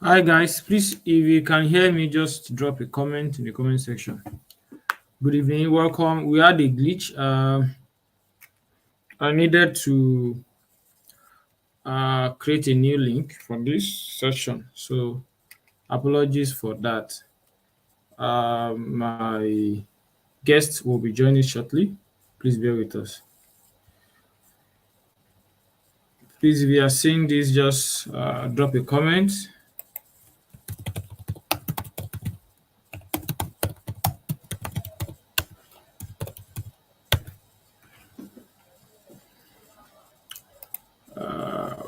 Hi guys, please if you can hear me, just drop a comment in the comment section. Good evening, welcome. We had a glitch. I needed to create a new link for this session, so apologies for that. My guest will be joining shortly. Please bear with us. Please, if you are seeing this, just drop a comment.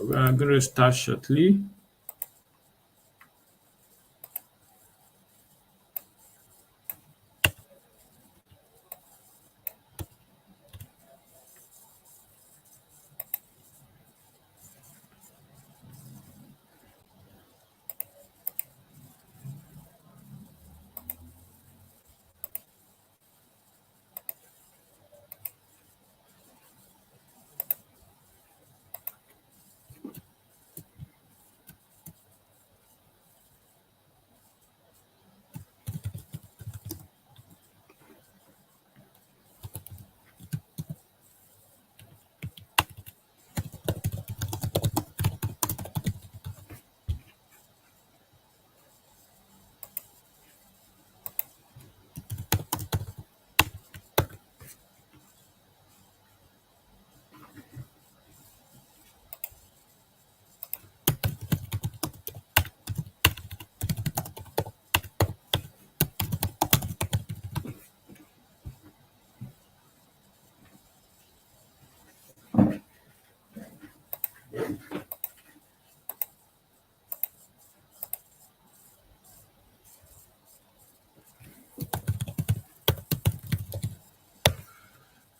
We are going to start shortly.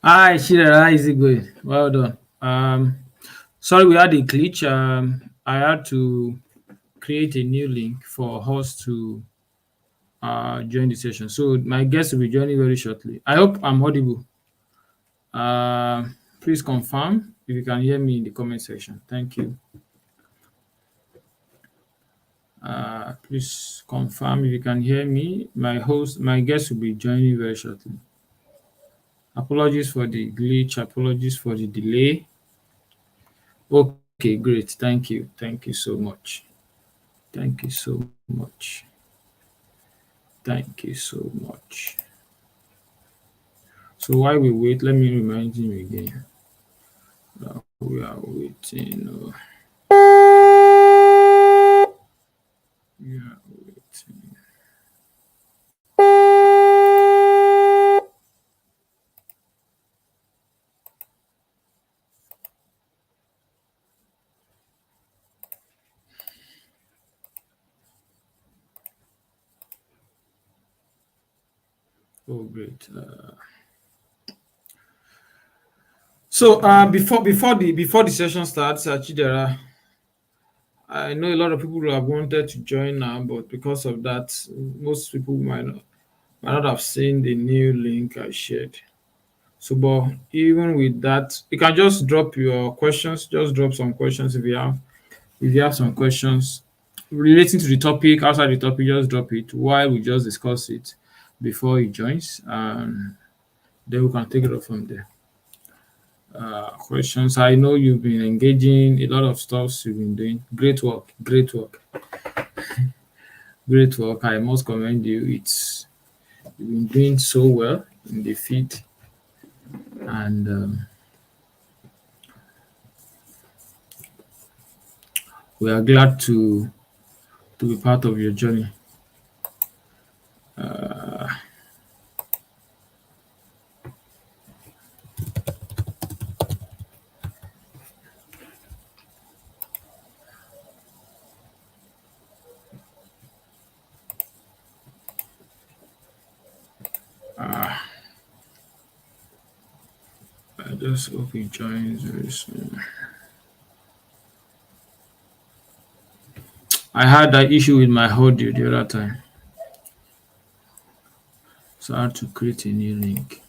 Hi, Shira. How is it going? Well done. Sorry, we had a glitch. I had to create a new link for us to join the session. So my guest will be joining very shortly. I hope I'm audible. Please confirm if you can hear me in the comment section. Thank you. Please confirm if you can hear me. My guest will be joining very shortly. Apologies for the glitch. Apologies for the delay. Okay, great. Thank you. Thank you so much. Thank you so much. Thank you so much. So while we wait, let me remind him again. We are waiting. We are waiting. Oh, great. Before the session starts, Chidera, I know a lot of people have wanted to join now, but because of that, most people might not have seen the new link I shared. So, but even with that, you can just drop your questions. Just drop some questions if you have. If you have some questions relating to the topic, outside the topic, just drop it while we just discuss it before he joins, and then we can take it up from there. Questions. I know you've been engaging a lot of stuff you've been doing. Great work. Great work. Great work. I must commend you. You've been doing so well in the feed, and we are glad to be part of your journey. I just hope he joins very soon. I had that issue with my audio the other time, so I had to create a new link.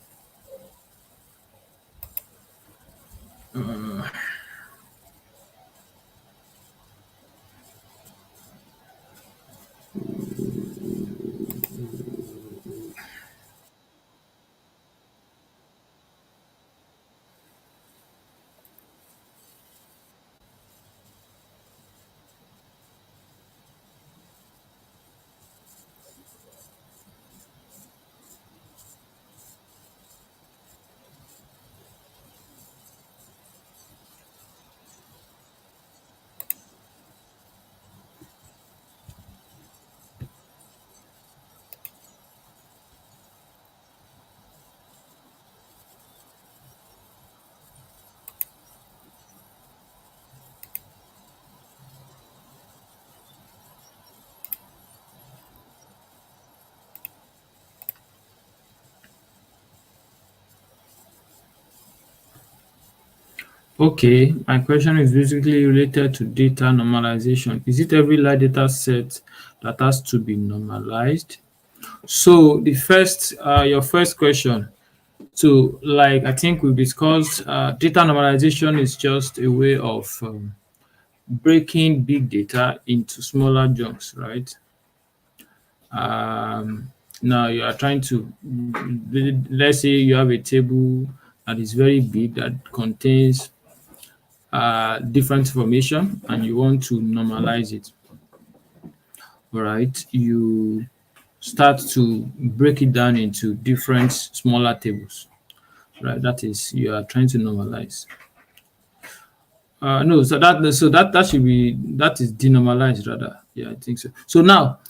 Okay, my question is basically related to data normalization. Is it every large data set that has to be normalized? So the first, your first question. So, like I think we discussed, data normalization is just a way of breaking big data into smaller chunks, right? Um, Now you are trying to, let's say you have a table that is very big that contains different information and you want to normalize it, all right? You start to break it down into different smaller tables, right? That is, you are trying to normalize. No, so that should be, that is denormalized rather. Yeah, I think so. So now,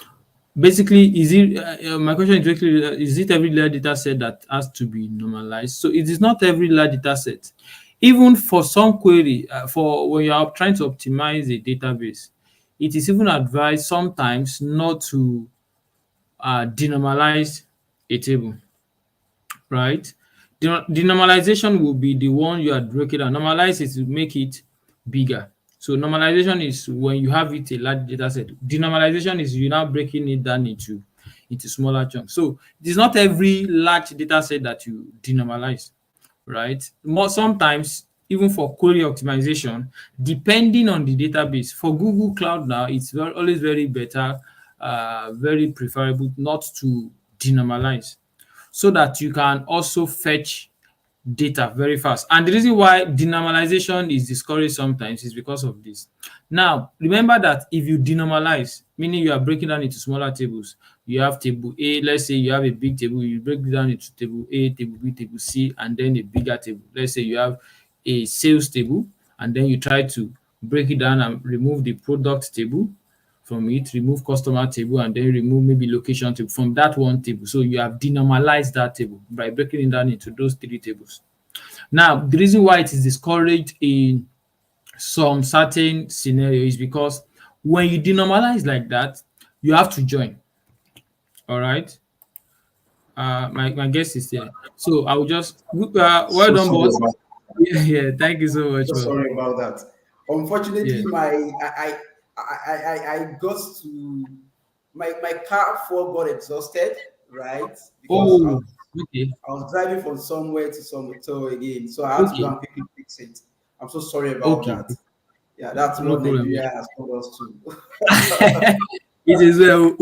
basically, is it my question is basically, is it every large data set that has to be normalized? So it is not every large data set. Even for some query, for when you are trying to optimize a database, it is even advised sometimes not to denormalize a table, right? The normalization will be the one you are breaking down. Normalize is to make it bigger. So normalization is when you have it a large data set. Denormalization is you now breaking it down into smaller chunks. So it is not every large data set that you denormalize, right? More sometimes, even for query optimization, depending on the database. For Google Cloud now, it's always very better, very preferable not to denormalize, so that you can also fetch data very fast. And the reason why denormalization is discouraged sometimes is because of this. Now, remember that if you denormalize, meaning you are breaking down into smaller tables, you have table A, let's say you have a big table, you break it down into table A, table B, table C, and then a bigger table. Let's say you have a sales table, and then you try to break it down and remove the product table from it, remove customer table, and then remove maybe location table from that one table. So you have denormalized that table by breaking it down into those three tables. Now, the reason why it is discouraged in some certain scenario is because when you denormalize like that, you have to join. All right. My guest is here. So I will just well So done, sorry boss. about Yeah, yeah. Thank you so much, so bro. sorry about that. Yeah. Unfortunately, I got to my car fuel got exhausted, right? Because Oh, okay. I was driving from somewhere to some hotel again, so I had to go Okay. and quickly fix it. I'm so sorry about Okay. that. Yeah, that's No what problem. Yeah. Nigeria has called us to. It is well.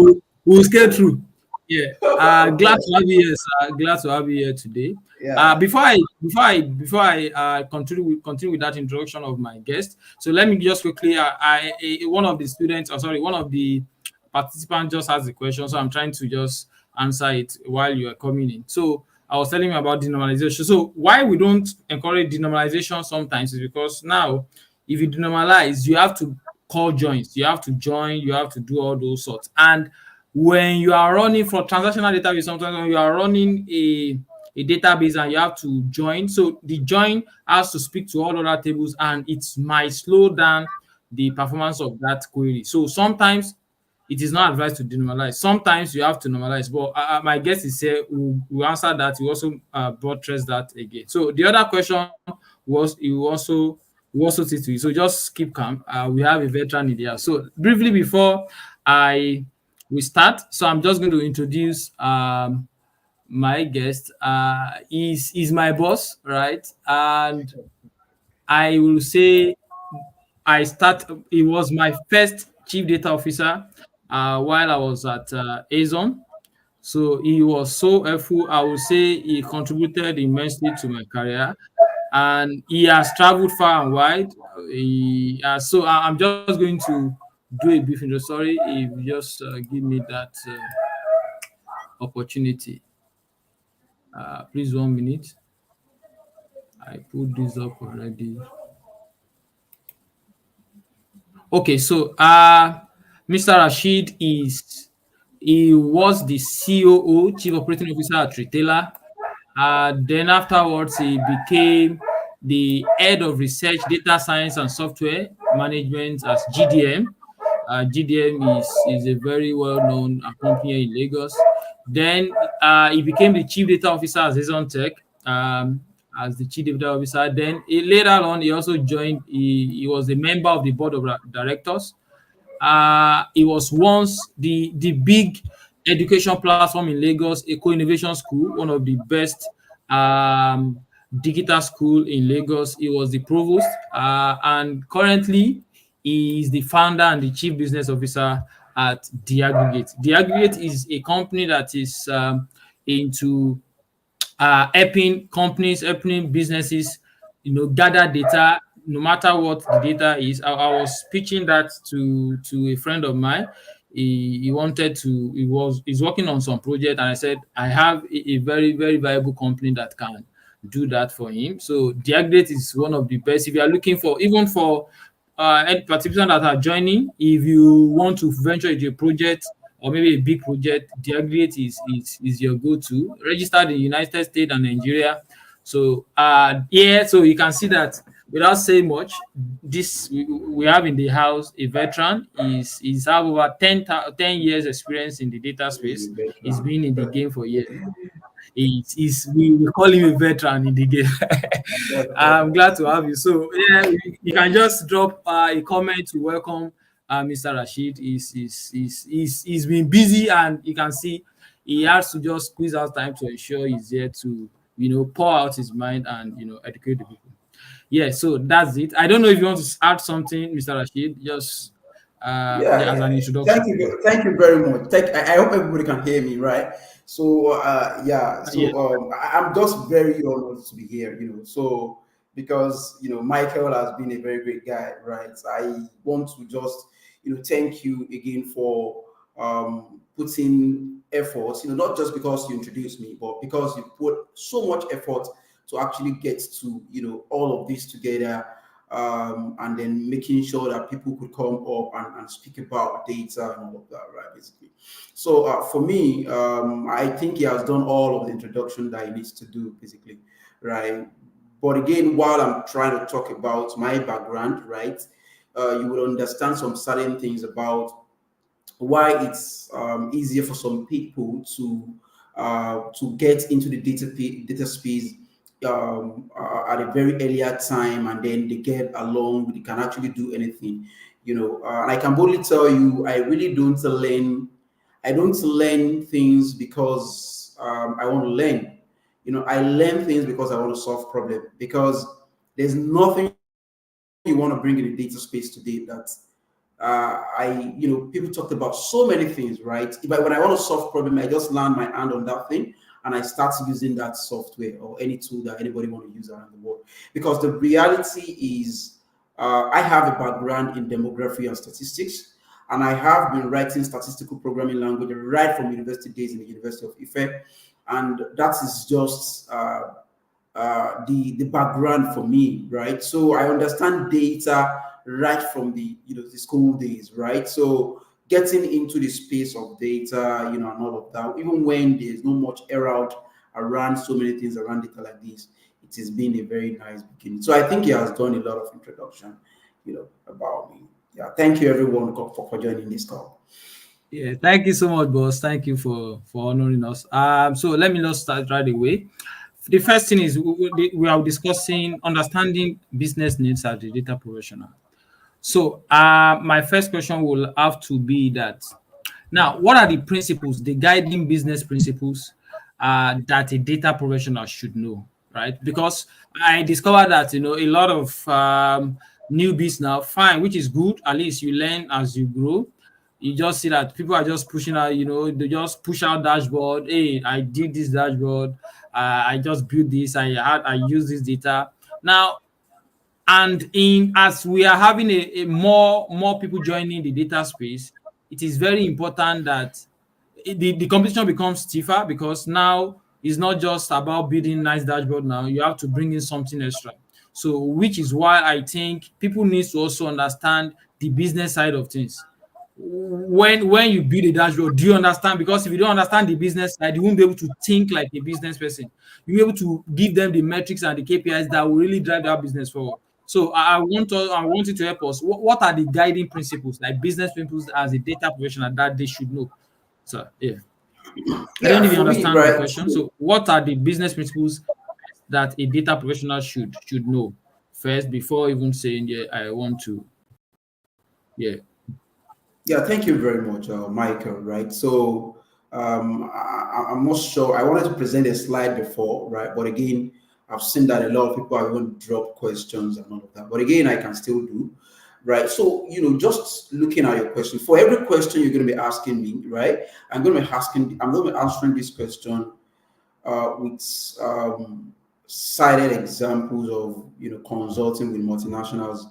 We'll scale through. Yeah. Glad to have you here, sir. Glad to have you here today. Yeah. Before I continue with that introduction of my guest, so let me just quickly. One of the students, or sorry, one of the participants just asked the question, so I'm trying to just answer it while you are coming in. So I was telling you about denormalization. So why we don't encourage denormalization sometimes is because now, if you denormalize, you have to call joins, you have to join, you have to do all those sorts. And when you are running for transactional database, sometimes when you are running a database and you have to join, so the join has to speak to all other tables and it might slow down the performance of that query. So sometimes it is not advised to denormalize. Sometimes you have to normalize. But my guess is here will answer that. We also buttress that again. So the other question was you also see to it. So just keep calm. We have a veteran in there. So briefly before I we start, so I'm just going to introduce my guest. Is my boss, right? And I will say it was my first chief data officer while I was at Azon. So he was so helpful. I would say he contributed immensely to my career, and he has traveled far and wide. I'm just going to do a brief intro. Sorry, if you just give me that opportunity. Please, 1 minute. I put this up already. Okay, so Mr. Rashid he was the COO, Chief Operating Officer at Retailer. Then afterwards, he became the head of research, data science, and software management as GDM. GDM is a very well-known company in Lagos. Then he became the chief data officer at Zezon Tech. as the chief data officer. Then later on, he also joined. He was a member of the board of directors. It was once the big education platform in Lagos, Eco Innovation School, one of the best um, digital school in Lagos. He was the provost, and currently he is the founder and the chief business officer at The Aggregate. The Aggregate is a company that is into helping companies, helping businesses, gather data, no matter what the data is. I was pitching that to a friend of mine. He wanted to. He's working on some project, and I said I have a very very viable company that can do that for him. So the aggregate is one of the best. If you are looking for, even for any participants that are joining, if you want to venture into a project or maybe a big project, the aggregate is your go-to. Registered in the United States and Nigeria. So yeah, so you can see that without saying much, this we have in the house a veteran. He's have over 10 years experience in the data space. He's been in the game for years. We call him a veteran in the game. I'm glad to have you. So yeah, you can just drop a comment to welcome Mr. Rashid. He's been busy, and you can see he has to just squeeze out time to ensure he's there to pour out his mind and educate the people. Yeah, so that's it. I don't know if you want to add something, Mr. Rashid, just Yeah, yeah, as yeah. an introduction. Yeah. Thank you very much. I hope everybody can hear me, right? So, yeah. Yeah. So, I'm just very honored to be here. So because Michael has been a very great guy, right? I want to just thank you again for putting effort. Not just because you introduced me, but because you put so much effort to actually get to all of this together, and then making sure that people could come up and speak about data and all of that, right? Basically. So for me, I think he has done all of the introduction that he needs to do, basically, right? But again, while I'm trying to talk about my background, right, you will understand some certain things about why it's easier for some people to get into the data space at a very earlier time, and then they get along, they can actually do anything, and I can boldly tell you, I don't learn things because I want to learn. I learn things because I want to solve problem, because there's nothing you want to bring in the data space today that people talked about so many things, right? When I want to solve problem, I just land my hand on that thing and I start using that software or any tool that anybody want to use around the world. Because the reality is, I have a background in demography and statistics, and I have been writing statistical programming language right from university days in the University of Ife, and that is just the background for me, right? So I understand data right from the school days, right? So getting into the space of data, and all of that, even when there's not much around so many things around data like this, it has been a very nice beginning. So I think he has done a lot of introduction, about me. Yeah, thank you everyone for joining this call. Yeah, thank you so much, boss. Thank you for honoring us. So let me just start right away. The first thing is we are discussing understanding business needs as a data professional. So, my first question will have to be that now, what are the principles, the guiding business principles that a data professional should know, right? Because I discovered that a lot of newbies now, fine, which is good. At least you learn as you grow. You just see that people are just pushing out, they just push out dashboard. Hey, I did this dashboard. I just built this. I use this data. Now, and in as we are having a more people joining the data space, it is very important that the competition becomes stiffer, because now it's not just about building nice dashboard. Now you have to bring in something extra. So which is why I think people need to also understand the business side of things. When you build a dashboard, do you understand? Because if you don't understand the business side, you won't be able to think like a business person. You'll be able to give them the metrics and the KPIs that will really drive that business forward. So I want you to help us. What are the guiding principles, like business principles as a data professional, that they should know? So yeah, I don't Yeah, even for me, understand the right? question. So what are the business principles that a data professional should know first before even saying, yeah, I want to. Yeah. Yeah, thank you very much, Michael. Right. So I'm not sure. I wanted to present a slide before, right? But again, I've seen that a lot of people are going to drop questions and all of that. But again, I can still do, right? So, just looking at your question, for every question you're going to be asking me, right? I'm going to be answering this question with cited examples of consulting with multinationals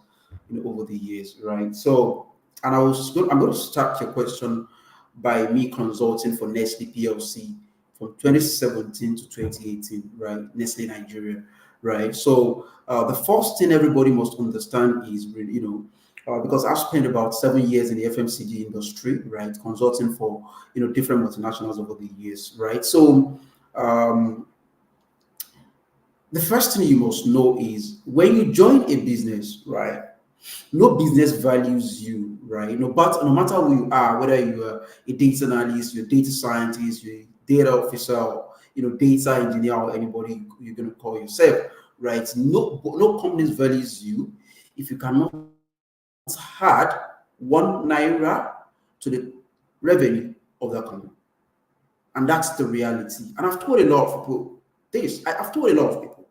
over the years, right? So, and I'm going to start your question by me consulting for Nestle PLC from 2017 to 2018, right? Nestle Nigeria, right? So the first thing everybody must understand is really, because I've spent about 7 years in the FMCG industry, right, consulting for different multinationals over the years, right? So um, the first thing you must know is when you join a business, right? No business values you, right? But no matter who you are, whether you are a data analyst, you're a data scientist, you're a data officer, or data engineer, or anybody you're going to call yourself, right? No company values you if you cannot add 1 naira to the revenue of that company. And that's the reality. And I've told a lot of people this. Have told a lot of people.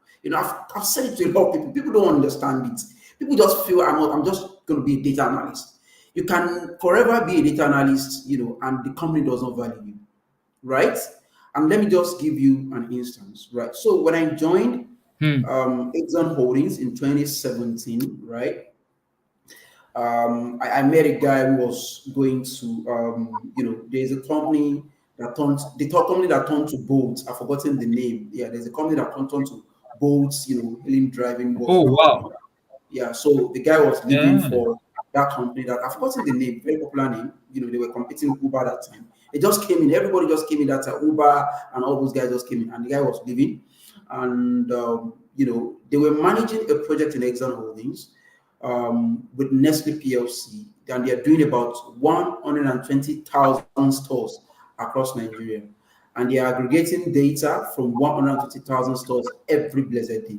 I've said it to a lot of people. People don't understand it. People just feel I'm just going to be a data analyst. You can forever be a data analyst, and the company does not value you, right? And let me just give you an instance, right? So when I joined Hmm. Exxon Holdings in 2017, right? I met a guy who was going to, there's a company the top company that turned to Bolt. I've forgotten the name. Yeah, there's a company that turned to Bolt, hailing driving Oh, bus company. wow. Yeah, so the guy was leaving Yeah. for that company that I've forgotten the name, very popular name. They were competing with Uber that time. It just came in, everybody just came in that time. Uber and all those guys just came in, and the guy was leaving. And they were managing a project in Exxon Holdings with Nestle PLC, and they are doing about 120,000 stores across Nigeria. And they are aggregating data from 120,000 stores every blessed day.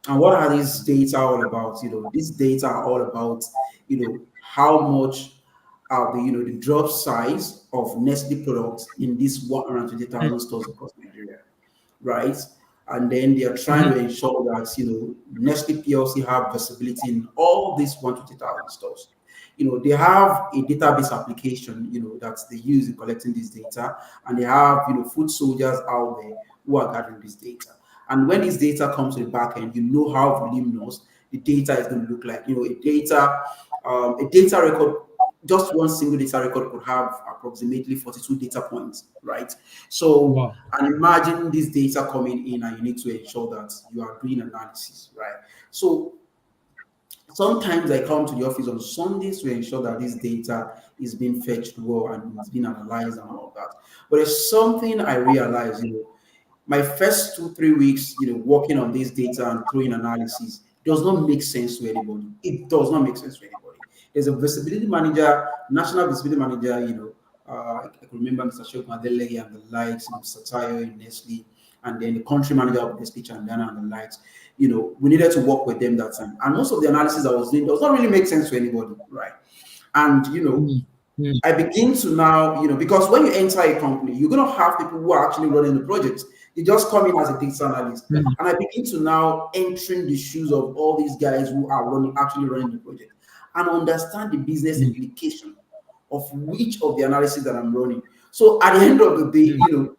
And what are these data all about? These data are all about, how much are the drop size of Nestle products in these 120,000 stores across Nigeria, right? And then they are trying to Mm-hmm. ensure that Nestle PLC have visibility in all these 120,000 stores. They have a database application, that they use in collecting this data, and they have food soldiers out there who are gathering this data. And when this data comes to the back end, you know how voluminous the data is going to look like. A data record, just one single data record could have approximately 42 data points, right? So, Wow. and imagine this data coming in, and you need to ensure that you are doing analysis, right? So sometimes I come to the office on Sundays to ensure that this data is being fetched well and it's being analyzed and all of that. But it's something I realized, my first 2 3 weeks, working on this data and throwing analysis does not make sense to anybody. It does not make sense to anybody. There's a visibility manager, national visibility manager, I can remember Mr. Shok Madele and the likes, Mr. Tayo in Nestle, and then the country manager of the speech and Ghana and the likes. We needed to work with them that time. And most of the analysis I was doing does not really make sense to anybody, right? And Mm. Mm. I begin to now, because when you enter a company, you're going to have people who are actually running the project. They just come in as a data analyst. Mm. And I begin to now entering the shoes of all these guys who are actually running the project, and understand the business Mm. implication of which of the analysis that I'm running. So at the end of the day, Mm.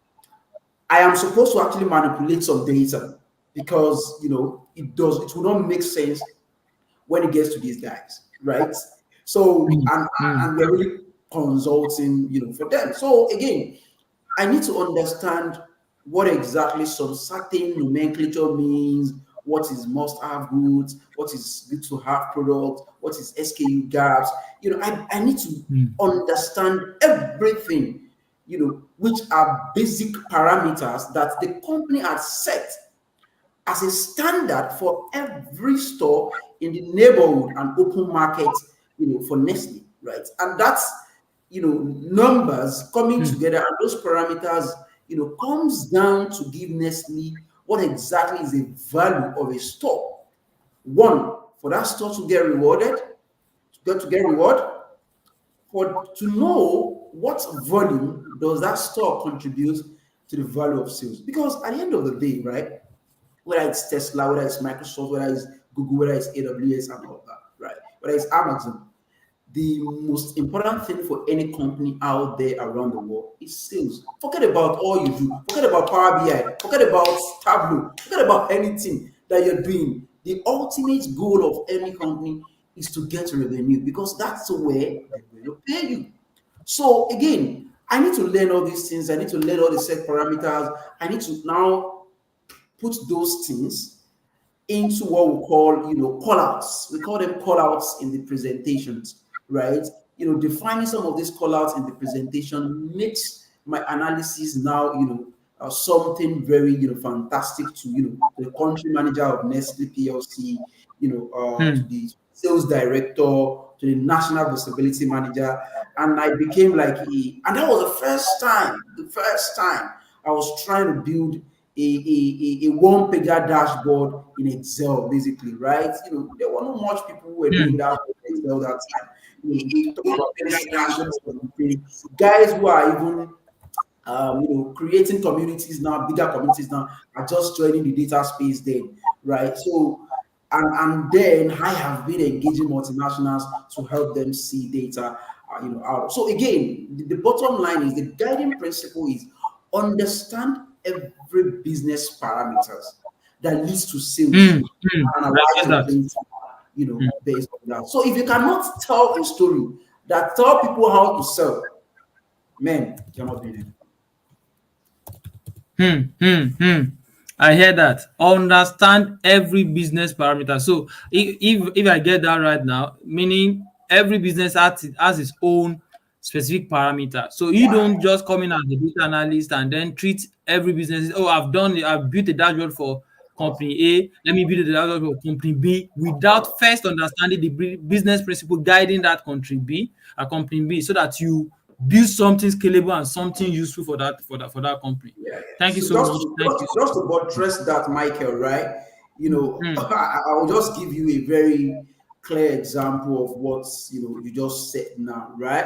I am supposed to actually manipulate some data because, it will not make sense when it gets to these guys, right? So Mm. Mm. and we're really consulting, for them. So again, I need to understand what exactly some certain nomenclature means, what is must-have goods, what is good to have product, what is SKU gaps. I need to Mm. understand everything, which are basic parameters that the company has set as a standard for every store in the neighborhood and open market, for Nestle, right? And that's, numbers coming Mm. together, and those parameters, comes down to give Nestle what exactly is the value of a store. One, for that store to get rewarded, to get reward, for to know what volume does that store contribute to the value of sales. Because at the end of the day, right, whether it's Tesla, whether it's Microsoft, whether it's Google, whether it's AWS and all that, right, whether it's Amazon, the most important thing for any company out there around the world is sales. Forget about all you do. Forget about Power BI. Forget about Tableau. Forget about anything that you're doing. The ultimate goal of any company is to get revenue because that's where they're going to pay you. So again, I need to learn all these things. I need to learn all the set parameters. I need to now put those things into what we call, call outs. We call them call outs in the presentations, right? Defining some of these call outs in the presentation makes my analysis now, something very, fantastic to, the country manager of Nestle PLC, to Hmm. the sales director, to the national visibility manager. And I became like and that was the first time I was trying to build a one-pager dashboard in Excel, basically, right? There were not much people who were doing Hmm. that in Excel that time. We talk about 2016, 2017, guys who are even creating communities now, bigger communities now, are just joining the data space then, right? So, and then I have been engaging multinationals to help them see data, out. So again, the bottom line is the guiding principle is understand every business parameters that leads to sales Hmm. Hmm. and I analyze get your that. data, Hmm. based on that. So if you cannot tell a story that tell people how to sell, man, you're not doing it. Hmm, hmm, hmm. I hear that. Understand every business parameter. So if I get that right now, meaning every business has its own specific parameter. So you don't just come in as a data analyst and then treat every business. Oh, I've built a dashboard for company A. Let me build a dashboard for company B without first understanding the business principle guiding that company B, so that you build something scalable and something useful for that company. Yeah. Thank you So so just much. to Thank you just, so just to much. buttress that, Michael, right? Hmm, I'll just give you a very clear example of what you just said now, right?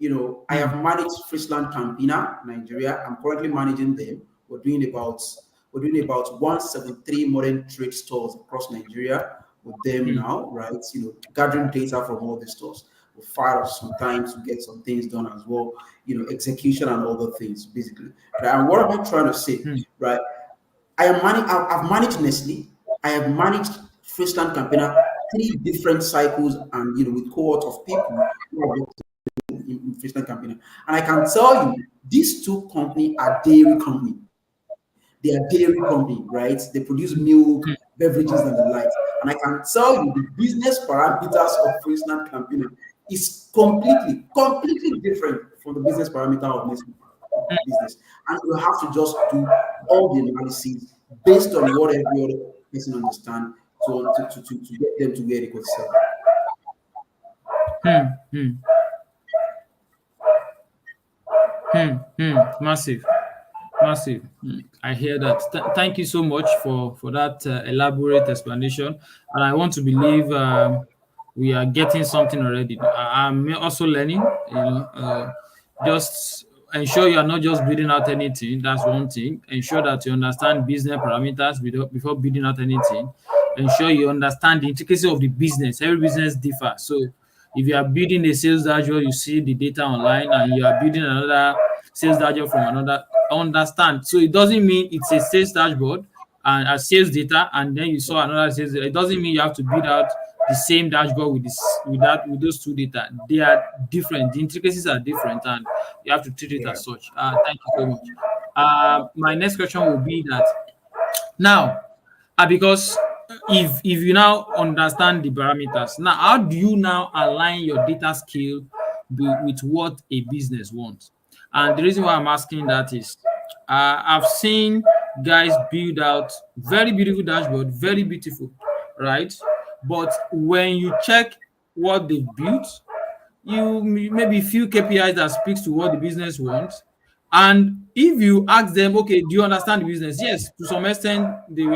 I hmm, have managed Friesland Campina, Nigeria. I'm currently managing them. We're doing about 173 modern trade stores across Nigeria with them hmm, now, right? Gathering data from all the stores. We fire some time to get some things done as well, execution and other things, basically. Right? And what am I trying to say? hmm, Right? I've managed Nestle, I have managed Friesland Campaigner, three different cycles and with cohort of people who have worked in Friesland Campaigner. And I can tell you, these two companies are dairy company. They are dairy company, right? They produce milk, beverages, and the likes. And I can tell you the business parameters of Friesland Campaigner is completely different from the business parameter of Nestle business. And you have to just do all the analysis based on what every other person understand to get them to where they could sell. hmm, hmm, Massive. Massive. I hear that. Thank you so much for that elaborate explanation. And I want to believe we are getting something already. I'm also learning. Just ensure you are not just building out anything. That's one thing. Ensure that you understand business parameters before building out anything. Ensure you understand the intricacy of the business. Every business differs. So if you are building a sales dashboard, you see the data online, and you are building another sales dashboard from another. Understand. So it doesn't mean it's a sales dashboard and a sales data, and then you saw another sales data. It doesn't mean you have to build out the same dashboard with those two data. They are different. The intricacies are different, and you have to treat it Yeah. as such. Thank you so much. My next question will be that now, because if you now understand the parameters, now how do you now align your data skill with what a business wants? And the reason why I'm asking that is, I've seen guys build out very beautiful dashboard, very beautiful, right? But when you check what they've built, maybe few KPIs that speaks to what the business wants, And if you ask them, okay, do you understand the business? Yes, to some extent, the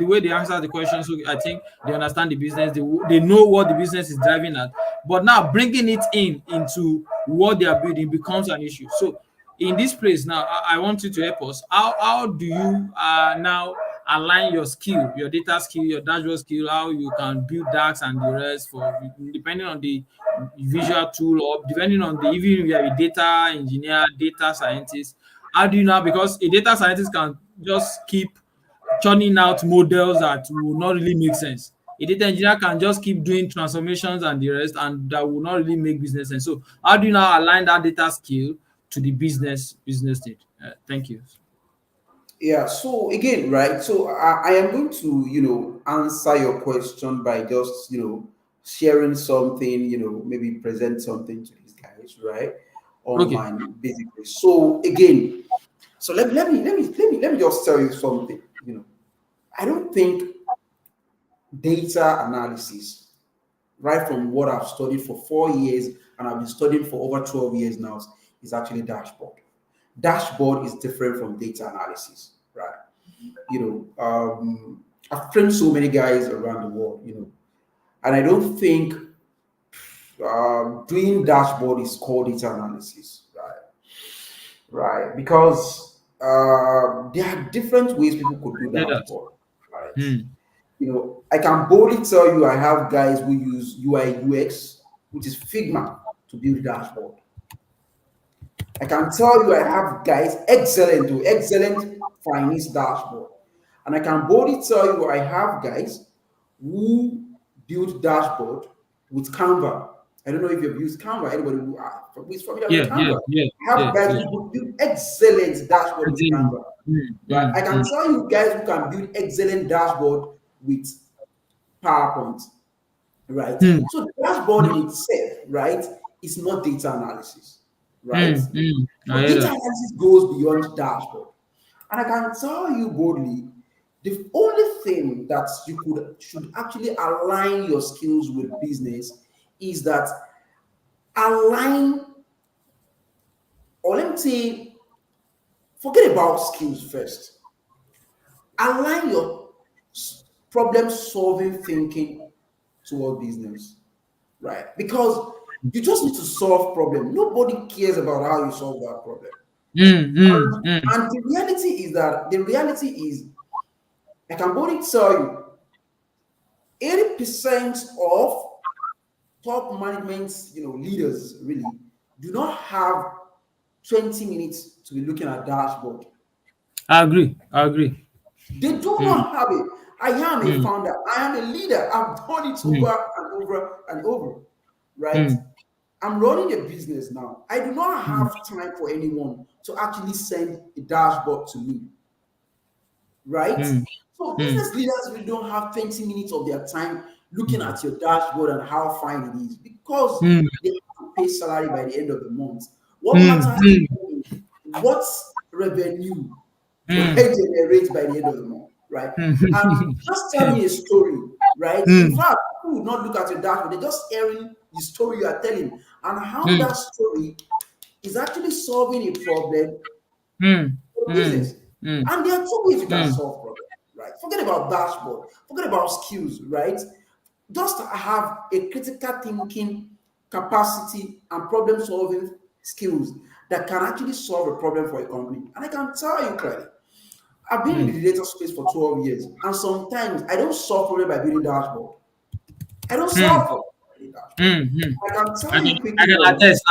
way they answer the question, so I think they understand the business. They know what the business is driving at. But now bringing it into what they are building becomes an issue. So in this place now, I want you to help us. How do you now align your skill, your data skill, your dashboard skill, how you can build DAX and the rest for depending on the visual tool, or depending on the, even if you are a data engineer, data scientist, how do you now, because a data scientist can just keep churning out models that will not really make sense. A data engineer can just keep doing transformations and the rest, and that will not really make business sense. So how do you now align that data skill to the business need? Thank you. Yeah, so again, right? So I am going to, answer your question by just, sharing something, maybe present something to these guys, right? Okay. Online, basically. So again, so let me just tell you something. I don't think data analysis, right from what I've studied for 4 years and I've been studying for over 12 years now, is actually dashboard. Dashboard is different from data analysis, right? I've trained so many guys around the world, and I don't think doing dashboard is called data analysis, right? Right, because there are different ways people could do Say that. dashboard, right? Hmm. I can boldly tell you I have guys who use UI UX, which is Figma, to build dashboard. I can tell you I have guys excellent to excellent finance dashboard. And I can boldly tell you I have guys who build dashboard with Canva. I don't know if you've used Canva. Anybody who is familiar with Yeah, yeah, Canva? yeah, I have yeah, guys yeah. who build excellent dashboard with Excellent. Canva. Hmm, Right? hmm, I can hmm. tell you guys who can build excellent dashboard with PowerPoint. Right? Hmm, So the dashboard in itself, right, is not data analysis. Right? hmm, hmm. I So hear data that. analysis goes beyond dashboard. And I can tell you boldly, the only thing that you should actually align your skills with business is that align, or let me say, forget about skills first. Align your problem solving thinking toward business, right? Because you just need to solve problem. Nobody cares about how you solve that problem. Hmm, hmm, And, hmm. and the reality is, I can boldly tell you, 80% of top management, leaders really do not have 20 minutes to be looking at dashboard. I agree. I agree. They do Hmm, not have it. I am a hmm, founder. I am a leader. I've done it hmm, over and over and over. Right? hmm, I'm running a business now. I do not hmm, have time for anyone to actually send a dashboard to me. Right? hmm, So hmm, business leaders really don't have 20 minutes of their time looking at your dashboard and how fine it is, because hmm, they have to pay salary by the end of the month. What hmm, matters to hmm, them is what revenue do I hmm, generate by the end of the month, right? hmm, And just tell me a story, right? In hmm, fact, people would not look at your dashboard, they're just hearing the story you are telling and how hmm, that story is actually solving a problem hmm, for hmm, business. hmm, And there are two ways you can hmm, solve problems, right? Forget about dashboard, forget about skills, right? Just have a critical thinking capacity and problem solving skills that can actually solve a problem for a company. And I can tell you clearly, I've been in hmm, the data space for 12 years, and sometimes I don't solve problem by building dashboard. I don't hmm, solve problem by building dashboard. hmm, hmm. I can I tell can you I quickly can on attest.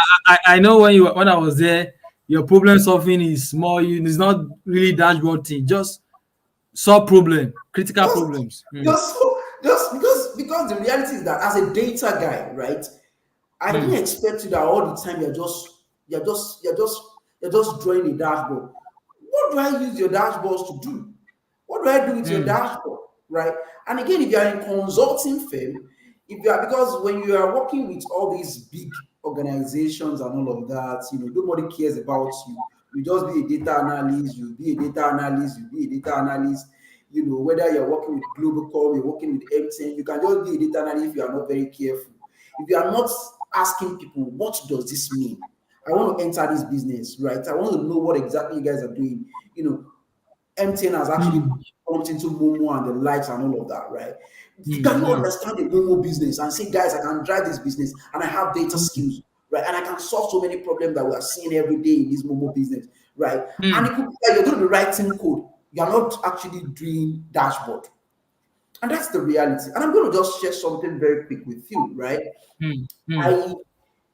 I know when I was there, your problem solving is more. It's not really dashboard thing. Just solve problem, critical just problems. Hmm, just because the reality is that as a data guy, right? I didn't hmm, expect you that all the time you're just drawing a dashboard. What do I use your dashboards to do? What do I do with your hmm, dashboard? Right? And again, if you are in consulting firm, if you are because when you are working with all these big organizations and all of that, nobody cares about you. You just be a data analyst, you be a data analyst, you be a data analyst. Whether you're working with Globacom, you're working with MTN, you can just be a data analyst if you are not very careful. If you are not asking people, what does this mean? I want to enter this business, right? I want to know what exactly you guys are doing. You know, MTN has actually mm, pumped into Momo and the likes and all of that, right? Can mm, you mm, understand the Momo business and say, guys, I can drive this business and I have data mm, skills, right? And I can solve so many problems that we are seeing every day in this Momo business, right? And mm, it could be that you're going to be writing code. You're not actually doing dashboard. And that's the reality. And I'm going to just share something very quick with you, right? mm, mm, I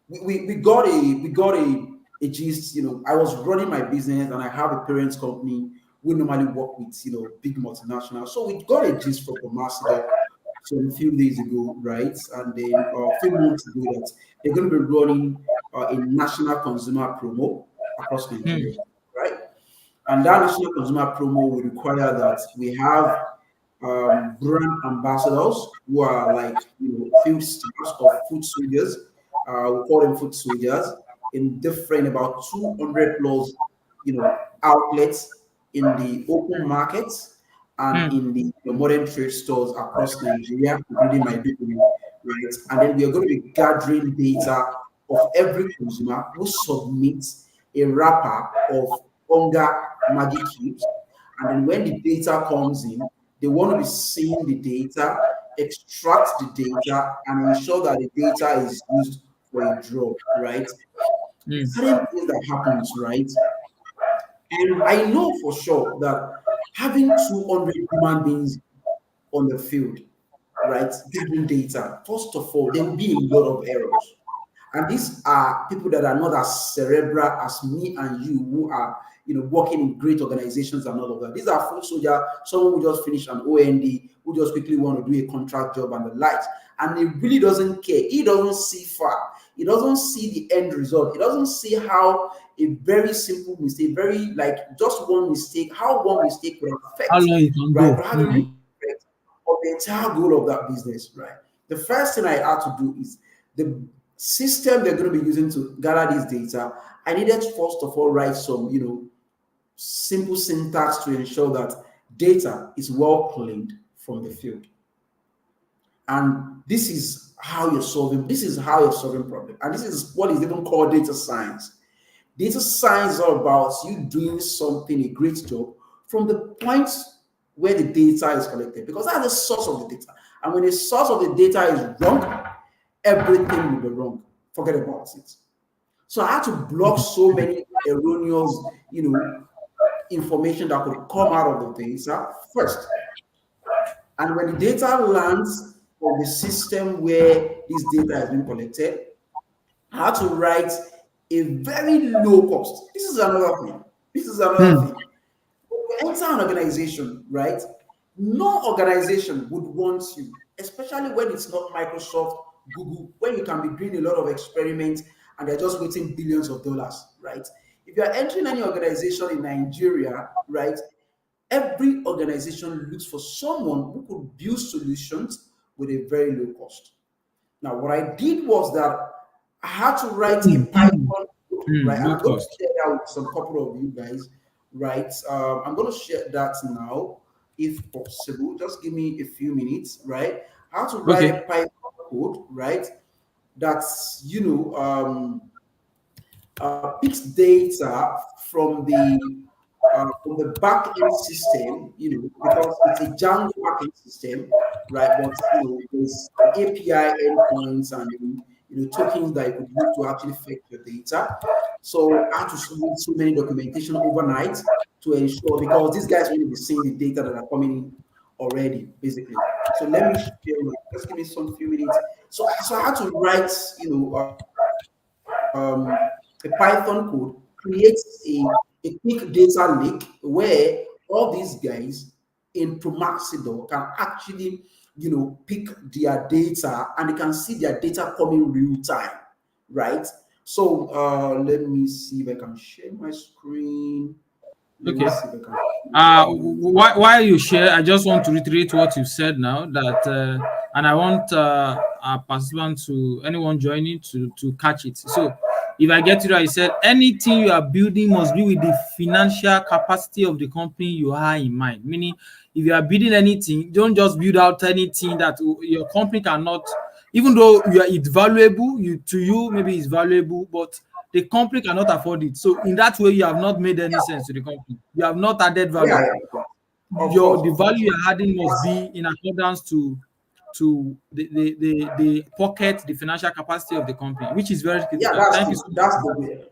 we got a gist. You know, I was running my business and I have a parents company. We normally work with big multinationals. So we got a gist from Ambassador some few days ago, right? And then a few months ago that they're going to be running a national consumer promo across mm, Nigeria, right? And that national consumer promo will require that we have brand ambassadors who are like field stars or food soldiers. We call them food soldiers in different about 200 plus outlets in the open markets and mm, in the modern trade stores across Nigeria, including my Maiduguri, right? And then we are going to be gathering data of every consumer who submits a wrapper of Onga Maggie cubes. And then when the data comes in, they want to be seeing the data, extract the data, and ensure that the data is used for a drug, right? mm, Certain things that happens, right? And I know for sure that having 200 human beings on the field, right, gathering data, first of all, there will be a lot of errors. And these are people that are not as cerebral as me and you, who are working in great organizations and all of that. These are full soldier, someone who just finished an OND, who just quickly want to do a contract job and the likes. And he really doesn't care. He doesn't see far. He doesn't see the end result. He doesn't see how a very simple mistake, very like just one mistake, how one mistake could how affect, long you can right? go? Could have a real Mm, effect on the entire goal of that business, right? The first thing I had to do is the system they're going to be using to gather this data. I needed to first of all write some, simple syntax to ensure that data is well cleaned from the field. And this is how you're solving problem. And this is what is even called data science. Data science is all about you doing something, a great job, from the point where the data is collected, because that's the source of the data. And when the source of the data is wrong, everything will be wrong. Forget about it. So I had to block so many erroneous, information that could come out of the data first. And when the data lands on the system where this data has been collected, I had to write a very low cost. This is another thing. This is another mm, thing. When you enter an organization, right? No organization would want you, especially when it's not Microsoft, Google, when you can be doing a lot of experiments and they're just waiting billions of dollars, right? If you're entering any organization in Nigeria, right, every organization looks for someone who could build solutions with a very low cost. Now, what I did was that I had to write a mm, mm, Python code, right? mm, And low I'm going to cost. share that with some couple of you guys, right? I'm going to share that now, if possible. Just give me a few minutes, right? I had to write a Okay. Python code, right? That's, picks data from the back end system, because it's a Django back end system, right? But there's API endpoints and tokens that you could use to actually fetch your data. So I had to read so many documentation overnight to ensure, because these guys will be seeing the data that are coming in already, basically. So let me share. Just give me some few minutes. So I had to write, a Python code creates a quick data lake where all these guys in Promaxidor can actually, pick their data and they can see their data coming real time, right? So let me see if I can share my screen. Let me Okay. see if I can share my screen. While you share, I just want to reiterate what you said now. And I want our participant to anyone joining to catch it. So, if I get it right, I said anything you are building must be with the financial capacity of the company you are in mind. Meaning, if you are building anything, don't just build out anything that your company cannot. Even though it's valuable, you to you maybe it's valuable, but the company cannot afford it. So in that way, you have not made any sense to the company. You have not added Yeah, value. yeah. Of Your course, the of course. value you're adding must be in accordance to the pocket, the financial capacity of the company, which is very Yeah, critical. Thank you so much for that.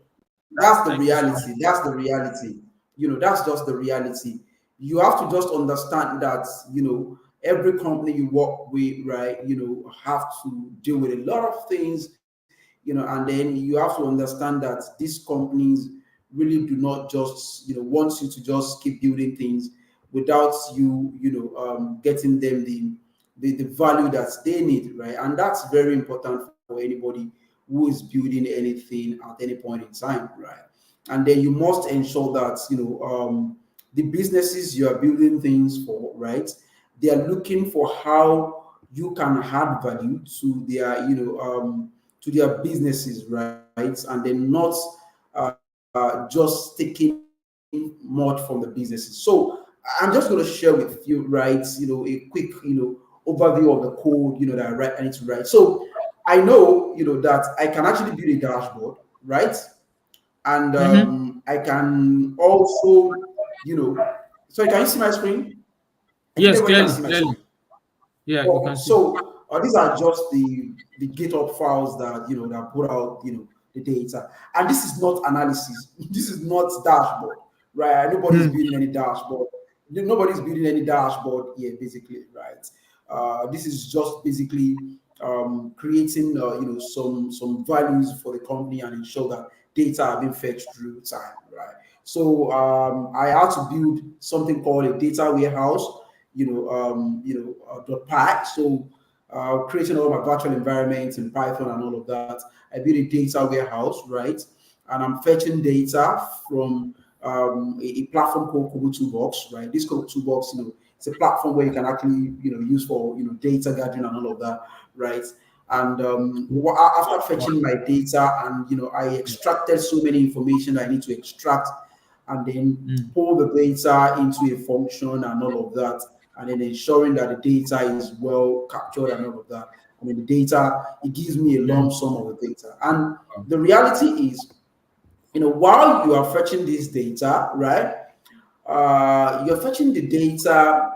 that's the Thank you so much. reality. That's the reality. That's just the reality. You have to just understand that every company you work with, right? Have to deal with a lot of things, and then you have to understand that these companies really do not just want you to just keep building things without you getting them the value that they need, right? And that's very important for anybody who is building anything at any point in time, right? And then you must ensure that the businesses you are building things for, right? They are looking for how you can add value to their to their businesses, right? And then not just taking much from the businesses. So I'm just going to share with you, right? A quick overview of the code that I need to write. So I know that I can actually build a dashboard, right? And Mm-hmm. I can also sorry, can you see my screen? I think Yes, everybody can clearly, see my clearly. screen. Yeah, you can Oh, see. so these are just the GitHub files that that put out the data, and this is not analysis. This is not dashboard, right? Nobody's Hmm. building any dashboard. Nobody's building any dashboard here, basically, right? This is just basically creating some values for the company and ensure that data are being fetched through time, right? So I had to build something called a data warehouse, .py. So creating all my virtual environments in Python and all of that. I built a data warehouse, right? And I'm fetching data from a platform called Kobo Toolbox, right? This Kobo Toolbox, it's a platform where you can actually, use for, data gathering and all of that, right? And after Wow. fetching my data and, I extracted so many information that I need to extract and then Hmm. pull the data into a function and all of that, and then ensuring that the data is well captured and all of that. I mean, the data, it gives me a Hmm. lump sum of the data. And the reality is, while you are fetching this data, right, you're fetching the data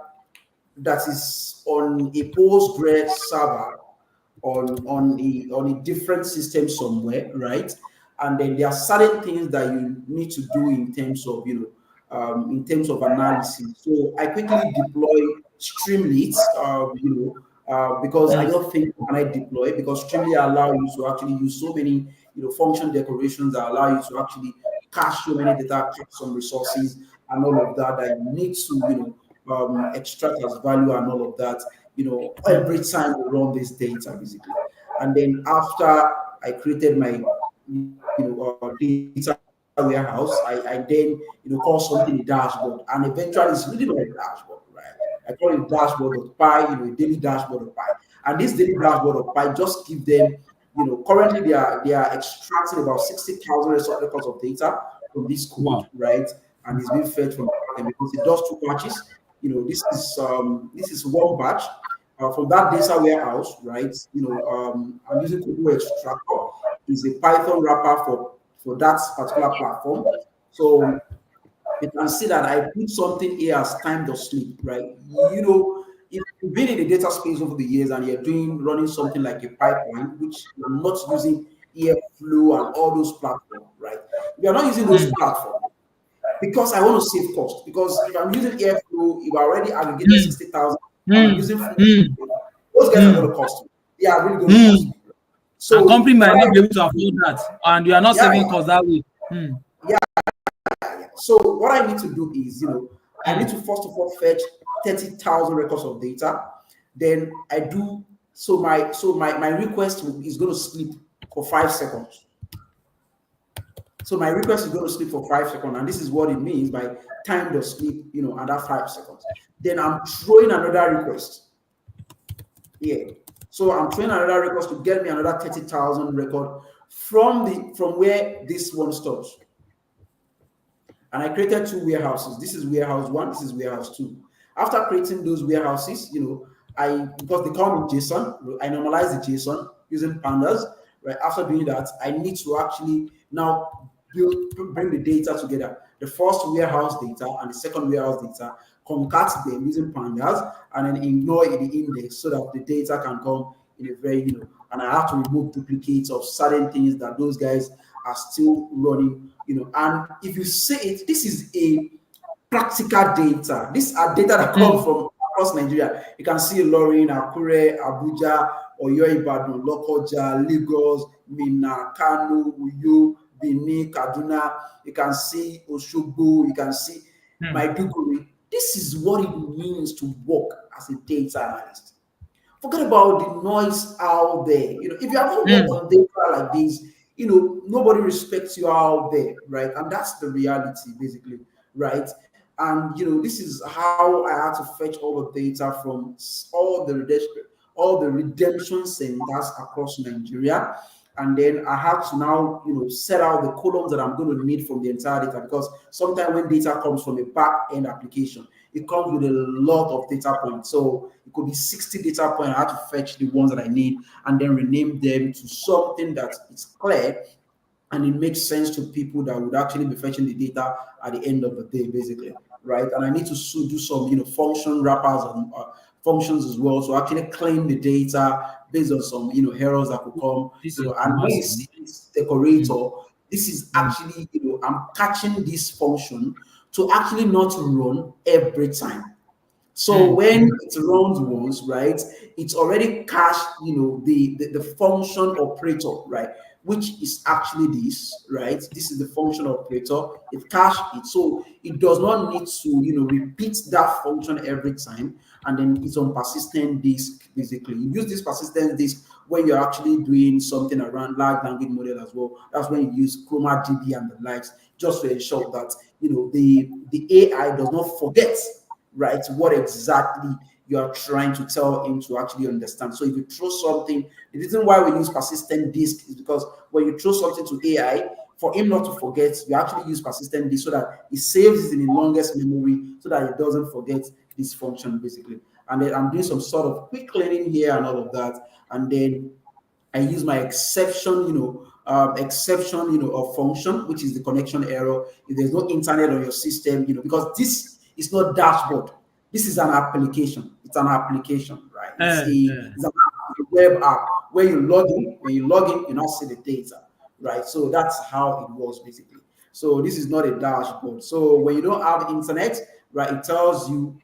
that is on a Postgres server on a different system somewhere, right? And then there are certain things that you need to do in terms of analysis. So I quickly deploy Streamlit, because I Hmm. don't think can I deploy because Streamlit allow you to actually use so many function decorations that allow you to actually cache so many data, cache some resources, and all of that that you need to extract as value and all of that. Every time we run this data basically, and then after I created my data warehouse, I then call something a dashboard, and eventually it's really not a dashboard, right? I call it dashboard.py, a daily dashboard.py, and this daily dashboard.py just give them, currently they are extracting about 60,000 records of data from this code, Wow. right? And it's being fed from the backend because it does two batches. This is one batch from that data warehouse, right? I'm using Kudu Extractor. Is a Python wrapper for that particular platform. So you can see that I put something here as time to sleep, right? If you've been in the data space over the years and you're running something like a pipeline, which you're not using Airflow and all those platforms, right? If you're not using those Hmm. platforms, because I want to save cost. Because if I'm using Airflow, if I already aggregated Hmm. 60,000 and I'm Hmm. using Flow, Hmm. those guys are Hmm. going to cost me. They are really going to Hmm. cost me. And company So might what not I be able to afford that, and you are not yeah, saving cost that way. Hmm. yeah, yeah. So what I need to do is, I need Hmm. to first of all fetch 30,000 records of data. Then I do my request is going to sleep for 5 seconds. So my request is going to sleep for 5 seconds, and this is what it means by time the sleep, under 5 seconds. Then I'm throwing another request. Yeah. So I'm throwing another request to get me another 30,000 record from where this one stops. And I created two warehouses. This is warehouse one, this is warehouse two. After creating those warehouses, I because they come in JSON, I normalize the JSON using pandas. Right after doing that, I need to actually now bring the data together, the first warehouse data and the second warehouse data, concat them using pandas, and then ignore the index so that the data can come in a very, and I have to remove duplicates of certain things that those guys are still running, and if you see it, this is a practical data. These are data that come Mm, from across Nigeria. You can see Lorin, Akure, Abuja, Oyo, Ibadan, Lokoja, Lagos, Minna, Kano, Uyo, Benin, Kaduna. You can see Oshogbo. You can see mm, Maiduguri. This is what it means to work as a data analyst. Forget about the noise out there. If you haven't worked mm, on data like this, nobody respects you out there, right? And that's the reality, basically, right? And this is how I had to fetch all the data from all the redemption centers across Nigeria. And then I have to now, set out the columns that I'm going to need from the entire data, because sometimes when data comes from a back end application, it comes with a lot of data points. So it could be 60 data points. I have to fetch the ones that I need and then rename them to something that is clear and it makes sense to people that would actually be fetching the data at the end of the day, basically, right? And I need to do some, function wrappers and functions as well, so actually claim the data based on some, errors that could come, this is and when you see massive. this Mm, decorator, this is mm, actually, I'm catching this function to actually not run every time. So mm, when it runs once, right, it's already cached, the function operator, right, which is actually this, right? This is the function operator. It cached it, so it does not need to, repeat that function every time. And then it's on persistent disk, basically. You use this persistent disk when you're actually doing something around large language model as well. That's when you use Chroma DB and the likes, just to ensure that, the AI does not forget, right, what exactly you are trying to tell him to actually understand. So if you throw something, the reason why we use persistent disk is because when you throw something to AI, for him not to forget, you actually use persistent disk so that it saves it in the longest memory so that it doesn't forget this function, basically. And then I'm doing some sort of quick cleaning here and all of that. And then I use my exception, of function, which is the connection error. If there's no internet on your system, because this is not dashboard. This is an application. It's an application, right? It's a, eh. it's a web app where you log in. When you log in, you now see the data, right? So that's how it works, basically. So this is not a dashboard. So when you don't have internet, right, it tells you,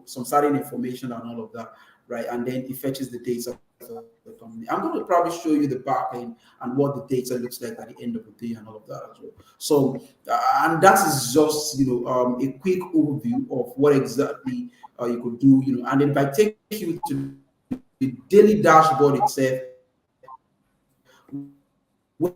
some certain information and all of that, right? And then it fetches the data for the company. I'm going to probably show you the back end and what the data looks like at the end of the day and all of that as well. So, and that is just, a quick overview of what exactly you could do, and then if I take you to the daily dashboard itself, where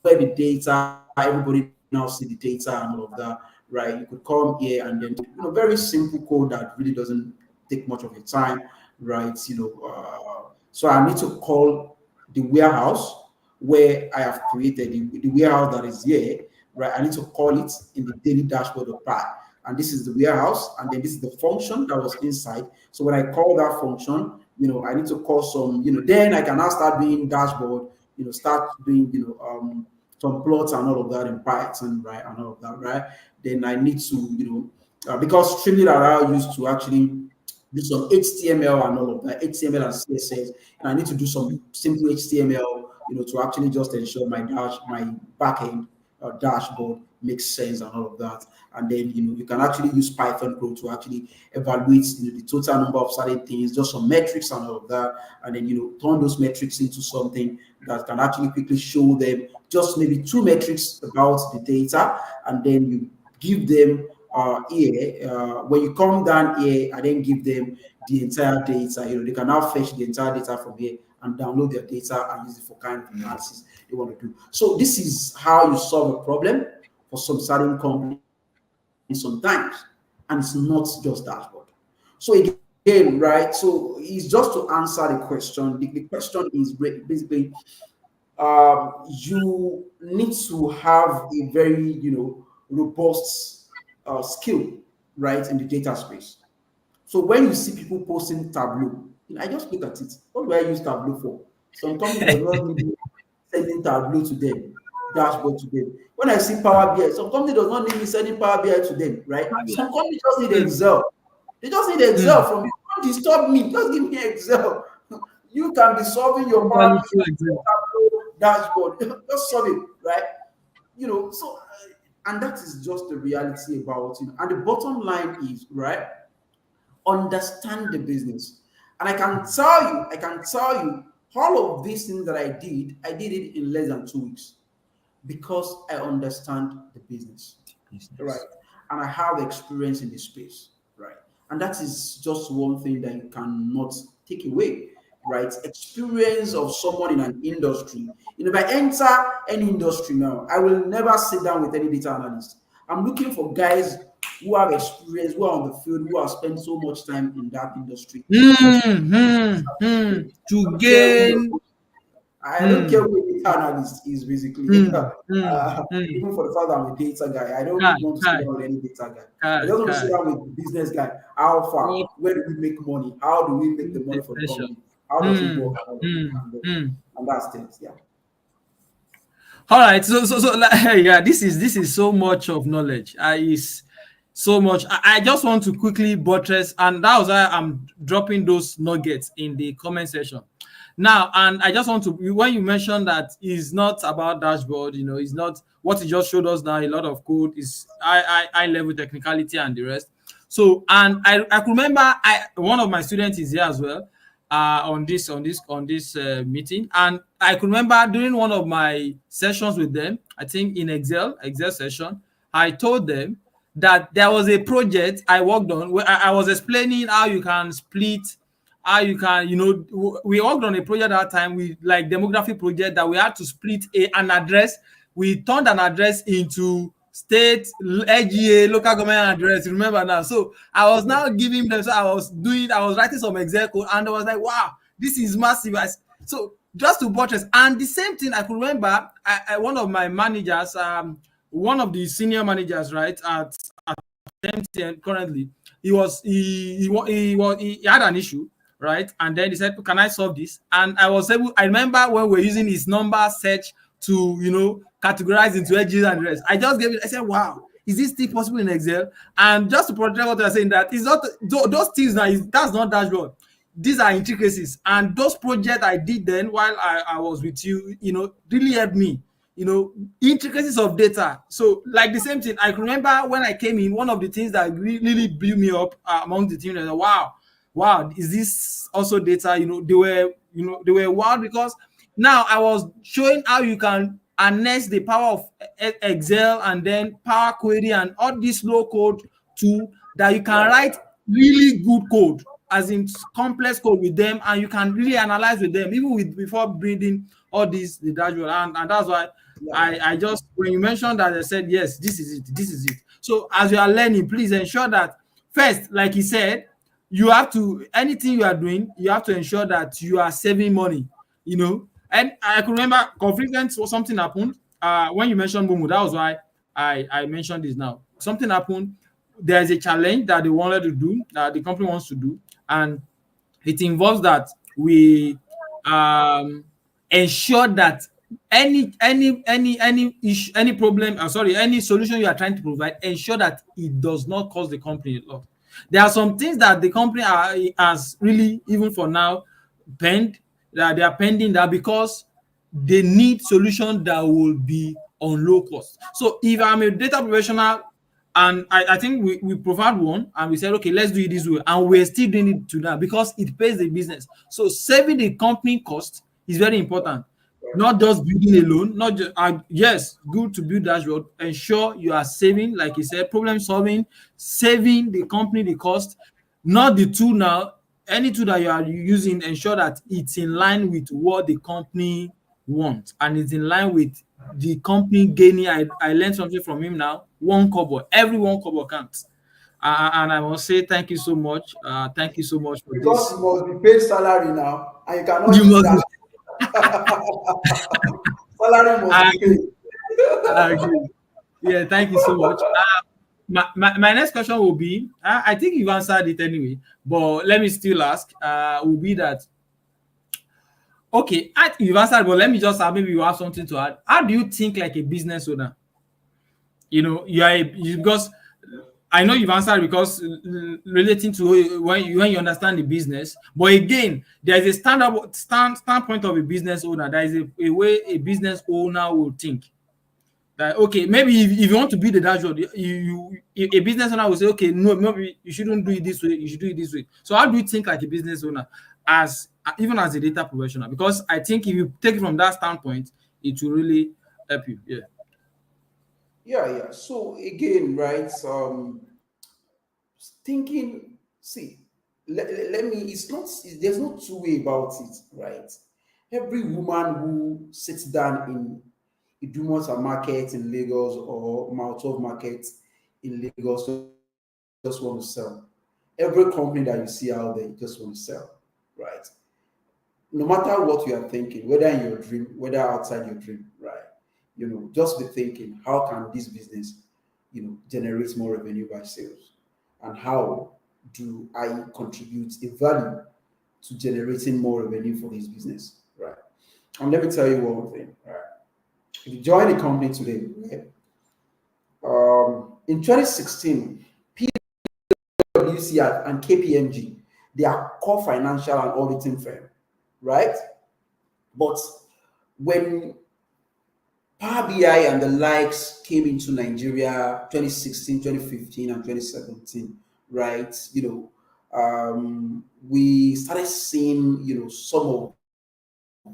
the data, everybody now see the data and all of that, right? You could come here and then very simple code that really doesn't take much of your time, right? So I need to call the warehouse where I have created the warehouse that is here, right? I need to call it in the daily dashboard of Pi. And this is the warehouse, and then this is the function that was inside. So when I call that function, I need to call some, then I can now start doing dashboard, start doing, some plots and all of that in Python, right? And all of that, right? Then I need to, because Streamlit allow used to actually do some HTML and all of that, HTML and CSS, and I need to do some simple HTML, to actually just ensure my backend dashboard makes sense and all of that. And then you can actually use Python Pro to actually evaluate the total number of certain things, just some metrics and all of that, and then turn those metrics into something that can actually quickly show them just maybe two metrics about the data, and then you give them here. When you come down here, I then give them the entire data. They can now fetch the entire data from here and download their data and use it for kind of analysis they want to do. So this is how you solve a problem for some certain companies sometimes, and it's not just dashboard. So again, right? So it's just to answer the question. The question is basically you need to have a very robust skill, right, in the data space. So when you see people posting Tableau, I just look at it. What do I use Tableau for? Some company does not need me sending Tableau to them. dashboard to them. When I see Power BI, some company does not need me sending Power BI to them, right? Some company just need Mm, Excel. They just need Excel mm. from you. Don't disturb me. Just give me Excel. You can be solving your Power Totally true, BI exactly. dashboard. Just solve it, right? So and that is just the reality about it. And the bottom line is, right, understand the business. And I can tell you, all of these things that I did it in less than 2 weeks because I understand the business, right? Business. And I have experience in the space, right? And that is just one thing that you cannot take away, right? Experience of someone in an industry. If I enter any industry now, I will never sit down with any data analyst. I'm looking for guys who have experience, who are on the field, who have spent so much time in that industry. To I don't care who your gain. I don't care Mm, who a data analyst is basically. mm, mm, mm. Even for the fact that I'm a data guy, I don't Kai, want to sit Kai, down with any data guy. I Kai, just want to sit Kai. down with the business guy. How far? What Where do we make money? How do we make the money for the intention? company? How does it work? Mm, mm, mm. And that's things, yeah. All right, so like, yeah, this is so much of knowledge. Is so much. I just want to quickly buttress, and that was why I'm dropping those nuggets in the comment section. Now, and I just want to when you mentioned that it's not about dashboard, it's not what you just showed us now. A lot of code is high level technicality and the rest. So, and I could remember one of my students is here as well on this meeting, and I could remember during one of my sessions with them, I think in Excel session, I told them that there was a project I worked on where I was explaining how you can split, how you can, we worked on a project that time with like demography project that we had to split an address. We turned an address into state LGA local government address. Remember now? So I was now giving them. So I was writing some Excel code, and I was like, wow, this is massive. So just to buttress, and the same thing I could remember. One of my managers, one of the senior managers, right at MTN currently, he had an issue, right? And then he said, "Can I solve this?" And I was able. I remember when we are using his number search to categorize into edges and the rest. I just gave it. I said, "Wow, is this still possible in Excel?" And just to protect what I was saying, that is not those things now. That's not dashboard. These are intricacies, and those projects I did then while I was with you, really helped me. Intricacies of data. So, like the same thing, I can remember when I came in, one of the things that really blew me up among the team, wow, is this also data? They were wild because now I was showing how you can harness the power of Excel and then Power Query and all this low code tool that you can Right. write really good code, as in complex code with them, and you can really analyze with them even with before building all these the dashboard. And that's why Yeah. I just, when you mentioned that, I said yes, this is it. So as you are learning, please ensure that first, like he said, you have to, anything you are doing, you have to ensure that you are saving money. And I can remember confidence or something happened when you mentioned Momo. That was why I mentioned this now. Something happened. There's a challenge that they wanted to do, that the company wants to do, and it involves that we um ensure that any issue, any problem, sorry, any solution you are trying to provide, ensure that it does not cause the company a lot. There are some things that the company has really, even for now, penned, that they are pending, that because they need solution that will be on low cost. So if I'm a data professional and I think we provide one and we said, okay, let's do it this way, and we're still doing it to that because it pays the business. So saving the company cost is very important. Not just building alone, not just yes, good to build dashboard. Ensure you are saving, like you said, problem solving, saving the company the cost, not the tool now. Any tool that you are using, ensure that it's in line with what the company wants and it's in line with the company gaining. I learned something from him now. One kobo, every one kobo counts. And I must say thank you so much. Thank you so much for Because this. you must be paid salary now, and you cannot You use must. that. Salary must I be paid. agree. I agree. Yeah, thank you so much. My next question will be, I think you've answered it anyway, but let me still ask, will be that, Okay, you've answered, but let me just maybe you have something to add. How do you think like a business owner? Because I know you've answered because relating to when you understand the business, but again, there is a standpoint of a business owner. There is a way a business owner will think. That okay, maybe if you want to build a dashboard, a business owner will say, okay, no, maybe you shouldn't do it this way, you should do it this way. So how do you think like a business owner, as even as a data professional? Because I think if you take it from that standpoint, it will really help you. Yeah. Yeah. So again, right? Thinking, see, let me, it's not, there's no two way about it, right? Every woman who sits down in Idumota market in Lagos or Mount market in Lagos just want to sell. Every company that you see out there just want to sell, right? No matter what you are thinking, whether in your dream, whether outside your dream, right? Just be thinking, how can this business, generate more revenue by sales? And how do I contribute a value to generating more revenue for this business, right? And let me tell you one thing, right? If you join the company today, right, in 2016, PwC and KPMG, they are core financial and auditing firm, right? But when Power BI and the likes came into Nigeria 2016, 2015, and 2017, right? We started seeing, some of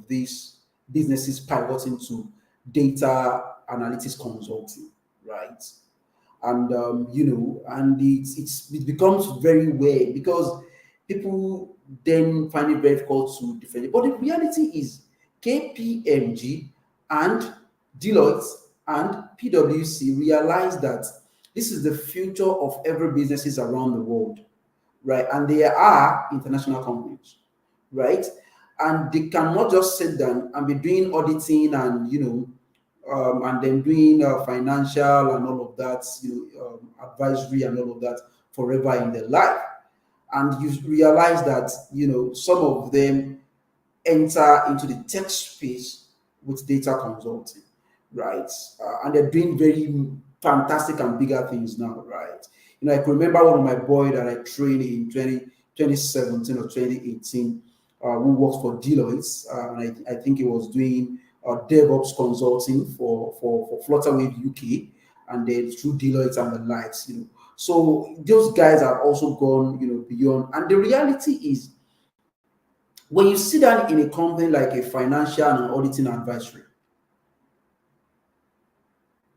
these businesses pivoting to data analytics consulting, right? And it becomes very weird because people then find it very difficult to defend it. But the reality is KPMG and Deloitte and PwC realize that this is the future of every businesses around the world, right? And they are international companies, right? And they cannot just sit down and be doing auditing and and then doing financial and all of that, advisory and all of that forever in their life. And you realize that some of them enter into the tech space with data consulting, right? And they're doing very fantastic and bigger things now, right? I can remember one of my boy that I trained in 2017 or 2018, who works for Deloitte, and I think he was doing DevOps consulting for Flutterwave UK, and then through Deloitte and the likes. So those guys have also gone, beyond. And the reality is, when you sit down in a company like a financial and auditing advisory,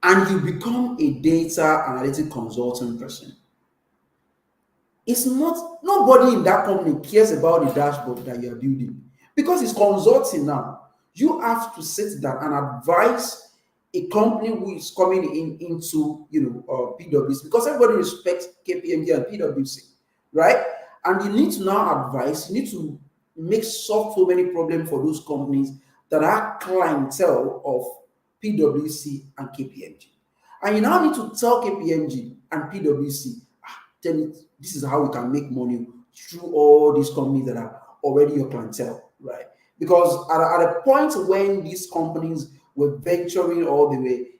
and you become a data analytic consulting person, it's not, nobody in that company cares about the dashboard that you're building because it's consulting now. You have to sit down and advise a company who is coming into PwC, because everybody respects KPMG and PwC, right? And you need to now advise, you need to solve so many problems for those companies that are clientele of PwC and KPMG. And you now need to tell KPMG and PwC, tell me, this is how we can make money through all these companies that are already your clientele, right? Because at a point when these companies were venturing all the way,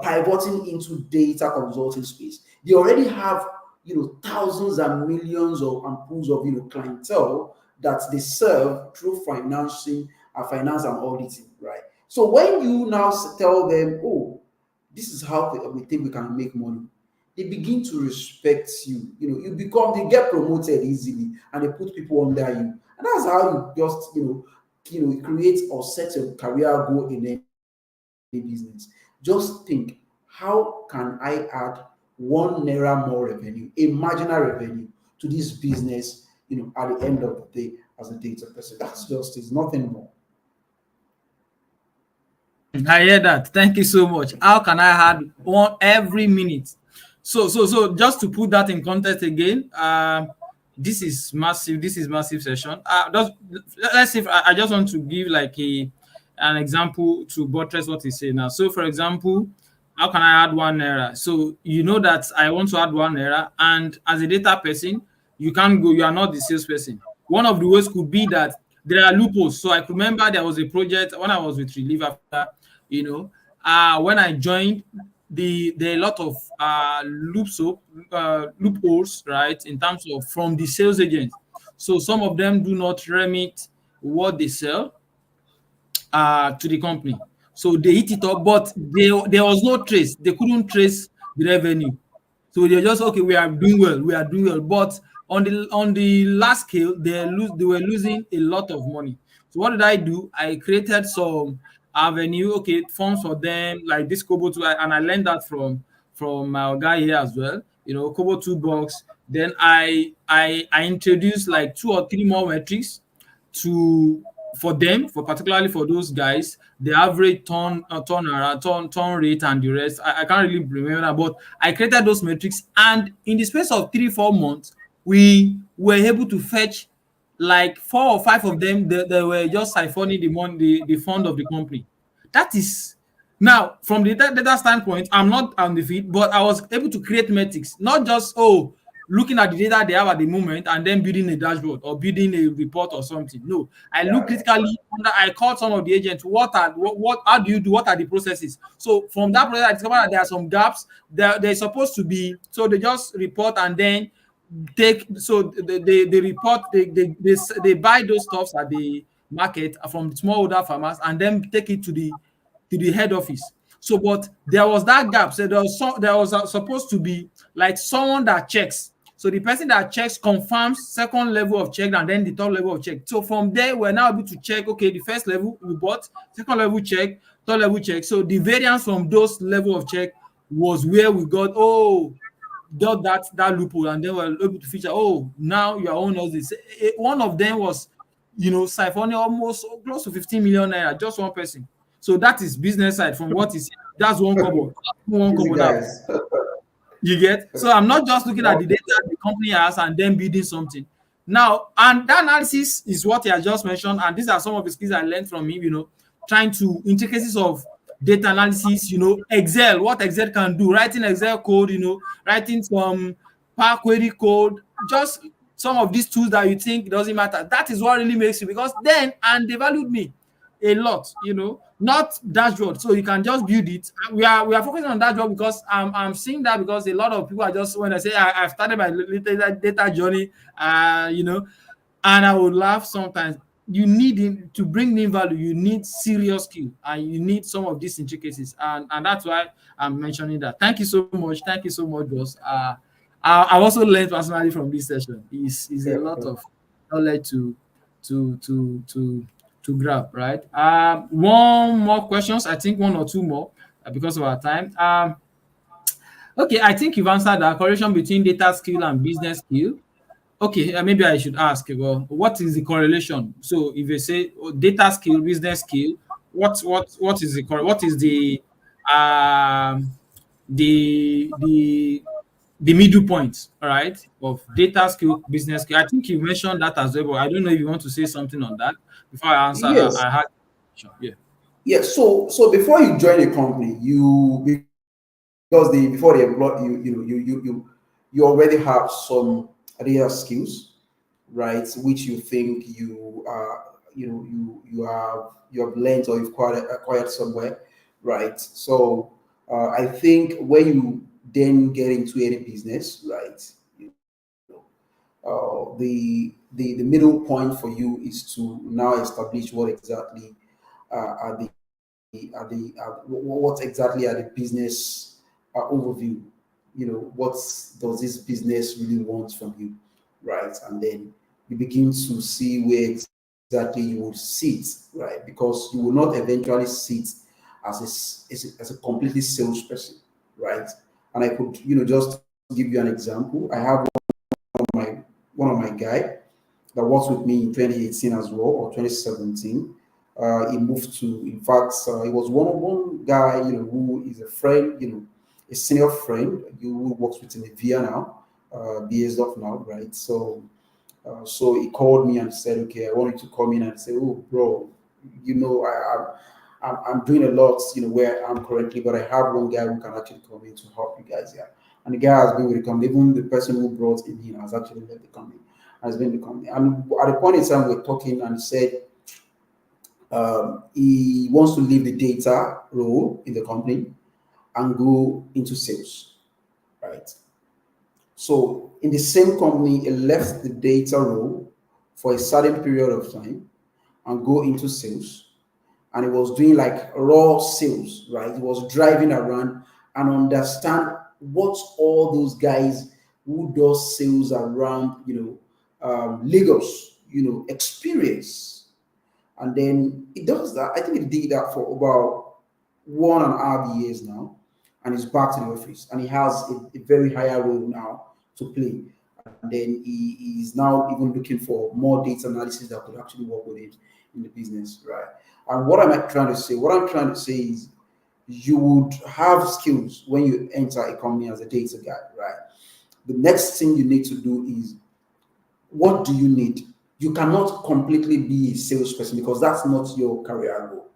pivoting into data consulting space, they already have thousands and millions of and pools of clientele that they serve through financing, finance and auditing, right? So when you now tell them, oh, this is how we think we can make money, they begin to respect you. They get promoted easily, and they put people under you, and that's how you just create or set a career goal in any business. Just think, how can I add 1 naira more revenue, a marginal revenue to this business? At the end of the day, as a data person, that's just is nothing more. I hear that. Thank you so much. How can I add one every minute? So just to put that in context again, this is massive. This is massive session. Let's see if I just want to give like an example to buttress what he say now. So for example, how can I add 1 naira? So you know that I want to add 1 naira, and as a data person, you can't go. You are not the salesperson. One of the ways could be that there are loopholes. So I could remember there was a project when I was with Relief after, you know, when I joined, there are a lot of loopholes, right, in terms of from the sales agents. So some of them do not remit what they sell to the company. So they hit it up, but there was no trace. They couldn't trace the revenue. So they're just okay. We are doing well. We are doing well. But on the last scale, they were losing a lot of money. So what did I do? I created some avenue, okay, forms for them like this Kobo two, and I learned that from my guy here as well. You know, Kobo two box. Then I introduced like two or three more metrics to for them, for particularly for those guys, the average turn rate and the rest. I can't really remember that, but I created those metrics, and in the space of 3 4 months, we were able to fetch like four or five of them. They were just siphoning the money, the fund of the company. That is now from the data standpoint, I'm not on the feed, but I was able to create metrics, not just looking at the data they have at the moment and then building a dashboard or building a report or something. No, I look critically under. I called some of the agents. What how do you do? What are the processes? So from that process, I discovered that there are some gaps. They're supposed to be. So they just report and then take. So they report. They buy those stuffs at the market from smallholder farmers and then take it to the head office. So, but there was that gap. So there was supposed to be like someone that checks. So the person that checks confirms second level of check and then the third level of check. So from there, we're now able to check. Okay, the first level we bought, second level check, third level check. So the variance from those level of check was where we got that loophole, and then we're able to feature. Oh, now your own knows this. One of them was, siphoning almost close to 15 million naira, just one person. So that is business side from what is that's one kobo. One Easy kobo now. guys. You get? So I'm not just looking at the data the company has and then building something. Now, and that analysis is what he has just mentioned, and these are some of the skills I learned from him, trying to intricacies of data analysis, Excel, what Excel can do, writing Excel code, writing some Power Query code, just some of these tools that you think doesn't matter. That is what really makes you, because then, and they valued me a lot, not dashboard. So you can just build it. We are focusing on dashboard because I'm seeing that because a lot of people are just, when I say I've started my data journey, and I would laugh sometimes. You need to bring in value. You need serious skill, and you need some of these intricacies, and that's why I'm mentioning that. Thank you so much. Thank you so much, boss. I also learned personally from this session. Is a Yeah. lot of knowledge to to to to grab, right? One more questions. I think one or two more because of our time. Okay, I think you've answered that correlation between data skill and business skill. Okay, maybe I should ask. Well, what is the correlation? So, if you say data skill, business skill, what is what is um the middle point, all right, of data skill, business skill? I think you mentioned that as well, but I don't know if you want to say something on that before I answer. Yes. I had, yeah. Yeah. So before you join a company, because they before they employ you, you already have some other skills, right? Which you think you have learned or you've acquired somewhere, right? So I think when you then get into any business, right? The middle point for you is to now establish what exactly are what exactly are the business overview. What does this business really want from you, right? And then you begin to see where exactly you will sit, right? Because you will not eventually sit as a completely salesperson, right? And I could, just give you an example. I have one of my guy that works with me in 2018 as well, or 2017. He moved to, in fact, he was one guy, who is a friend, a senior friend who works with me via now, BS off now, right? So he called me and said, okay, I want you to come in and say, oh, bro, I'm doing a lot, where I'm currently, but I have one guy who can actually come in to help you guys here. And the guy has been with the company. Even the person who brought him in has actually left the company. has been the company. And at the point in time we're talking, and he said he wants to leave the data role in the company and go into sales, right? So in the same company, he left the data role for a certain period of time and go into sales. And he was doing like raw sales, right? He was driving around and understand what all those guys who does sales around, Lagos, experience. And then he does that. I think he did that for about 1.5 years now, and he's back to the office, and he has a very higher role now to play. And then he is now even looking for more data analysis that could actually work with him in the business, right? And what am I trying to say? What I'm trying to say is you would have skills when you enter a company as a data guy, right? The next thing you need to do is, what do you need? You cannot completely be a salesperson because that's not your career goal.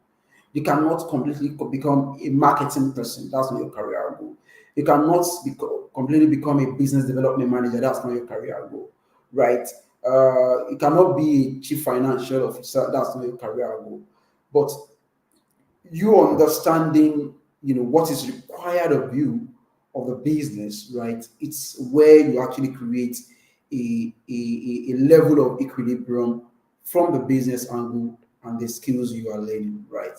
You cannot completely become a marketing person. That's not your career goal. You cannot completely become a business development manager. That's not your career goal, right? You cannot be a chief financial officer. That's not your career goal. But you understanding, what is required of you of the business, right? It's where you actually create a level of equilibrium from the business angle and the skills you are learning, right?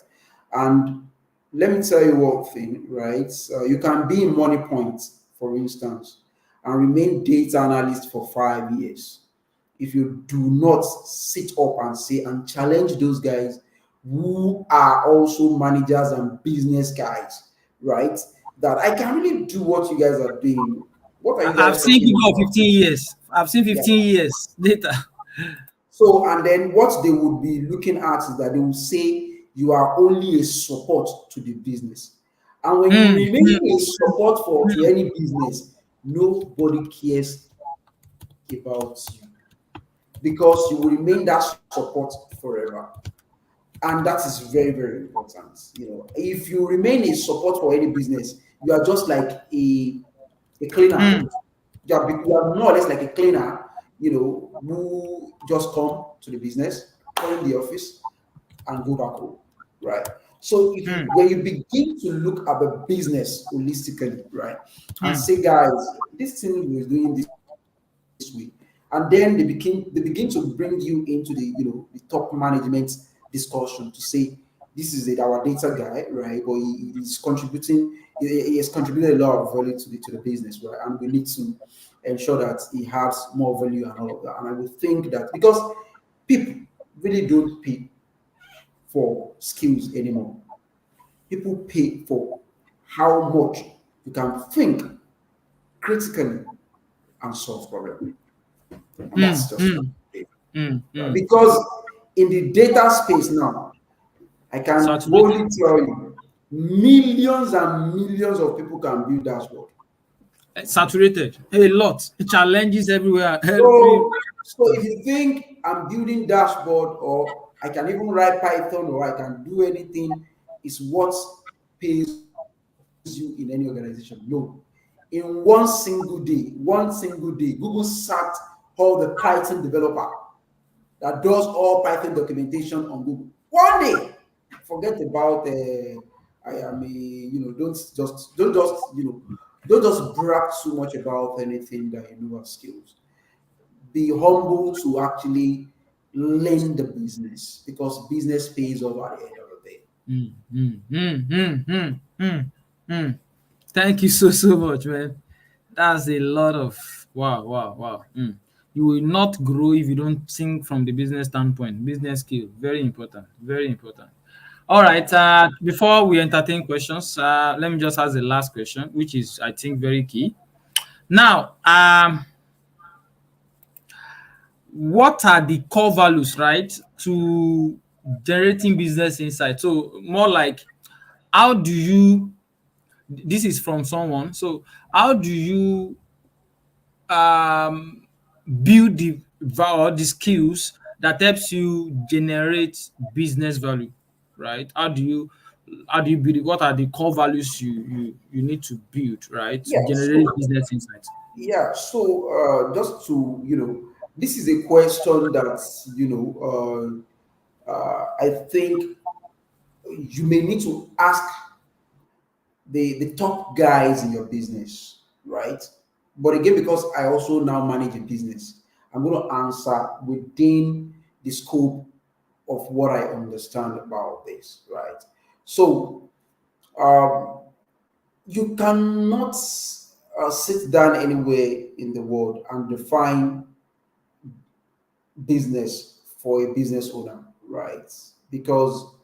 And let me tell you one thing, right? You can be in Money Point, for instance, and remain data analyst for 5 years if you do not sit up and say and challenge those guys who are also managers and business guys, right? That I can really do what you guys are doing. What are you I've guys seen talking people of about? 15 years. I've seen Yeah. 15 years later. So, and then what they would be looking at is that they will say you are only a support to the business. And when you Mm, remain mm, a support for to mm, any business, nobody cares about you because you will remain that support forever. And that is very, very important. If you remain a support for any business, you are just like a cleaner. mm, You are more or less like a cleaner, who just come to the business, clean the office, and go back home, right? So if you mm, when you begin to look at the business holistically, right, and mm, say, guys, this thing we're doing this way, and then they begin to bring you into the top management discussion to say this is it, our data guy, right? But he has contributed a lot of value to the business, right? And we need to ensure that he has more value and all of that. And I would think that because people really don't pay for skills anymore. People pay for how much you can think critically and solve problems. And that's mm, just mm, it. mm, Right? mm. Because in the data space now, I can Saturated. boldly tell you, millions and millions of people can build dashboard. Saturated. A lot. Challenges everywhere. Every. So if you think I'm building dashboard or I can even write Python or I can do anything, is what pays you in any organization. No. In one single day, Google sacked all the Python developer that does all Python documentation on Google. One day, forget about I am a don't just brag too much about anything that you know as skills. Be humble to actually learn the business because business pays off at the end of the day. Mm, mm, mm, mm, mm, mm, mm. Thank you so so much, man. That's a lot of wow, wow, wow. You will not grow if you don't think from the business standpoint. Business skill, very important, very important. All right. Before we entertain questions, let me just ask the last question, which is I think very key. Now, what are the core values, right, to generating business insight? So more like how do you this is from someone. So how do you um build the skills that helps you generate business value, right? How do you build it? What are the core values you need to build, right, to Yeah. generate business insight? So just to this is a question that I think you may need to ask the top guys in your business, right? But again, because I also now manage a business, I'm going to answer within the scope of what I understand about this, right? So, um, you cannot sit down anywhere in the world and define business for a business owner, right? Because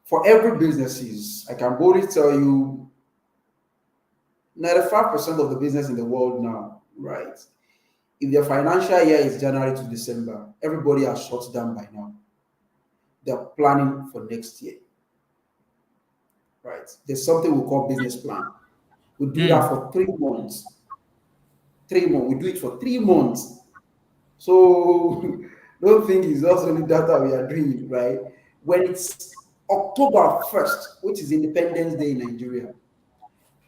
for every businesses, I can boldly tell you 95% of the business in the world now, right? If their financial year is January to December, everybody has shut down by now. They're planning for next year, right? There's something we call business plan. We do Hmm. that for 3 months. 3 months. We do it for 3 months. So don't think it's just only data we are doing, right? When it's October 1st, which is Independence Day in Nigeria,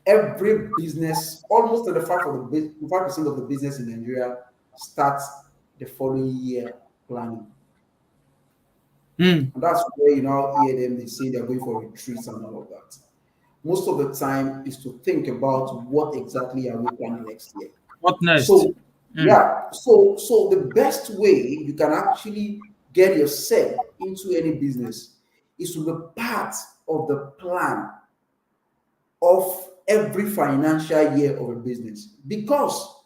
every business, almost 5% of the business in Nigeria starts the following year planning. Hmm. And that's where you now hear them, they say they're going for retreats and all of that. Most of the time is to think about what exactly are we planning next year. What next? So Hmm. yeah, so the best way you can actually get yourself into any business is to be part of the plan of every financial year of a business. Because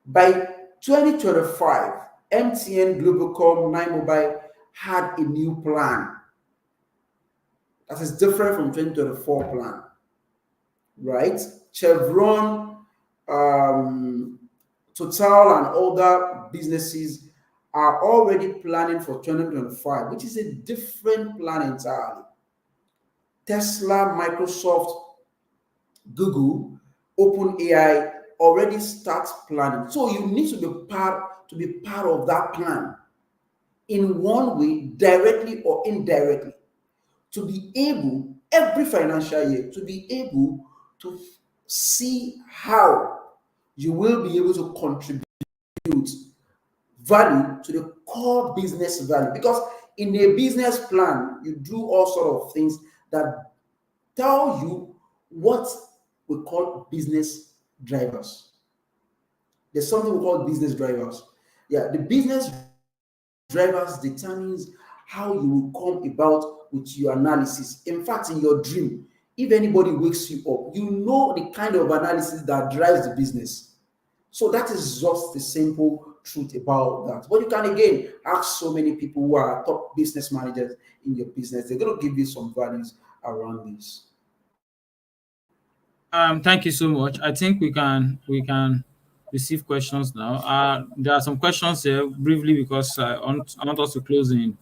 by 2025, MTN, Globacom, Nine Mobile had a new plan that is different from 2024 plan, right? Chevron, um, Total, and other businesses are already planning for 2025, which is a different plan entirely. Tesla, Microsoft, Google, OpenAI already starts planning. So you need to be part of that plan in one way, directly or indirectly, to be able every financial year to be able to see how you will be able to contribute value to the core business value. Because in a business plan, you do all sort of things that tell you what we call business drivers. There's something we call business drivers. Yeah, the business drivers determines how you will come about with your analysis. In fact, in your dream, if anybody wakes you up, you know the kind of analysis that drives the business. So that is just the simple truth about that. But you can again ask so many people who are top business managers in your business. They're going to give you some values around this. Thank you so much. I think we can receive questions now. There are some questions here briefly because I want us to close in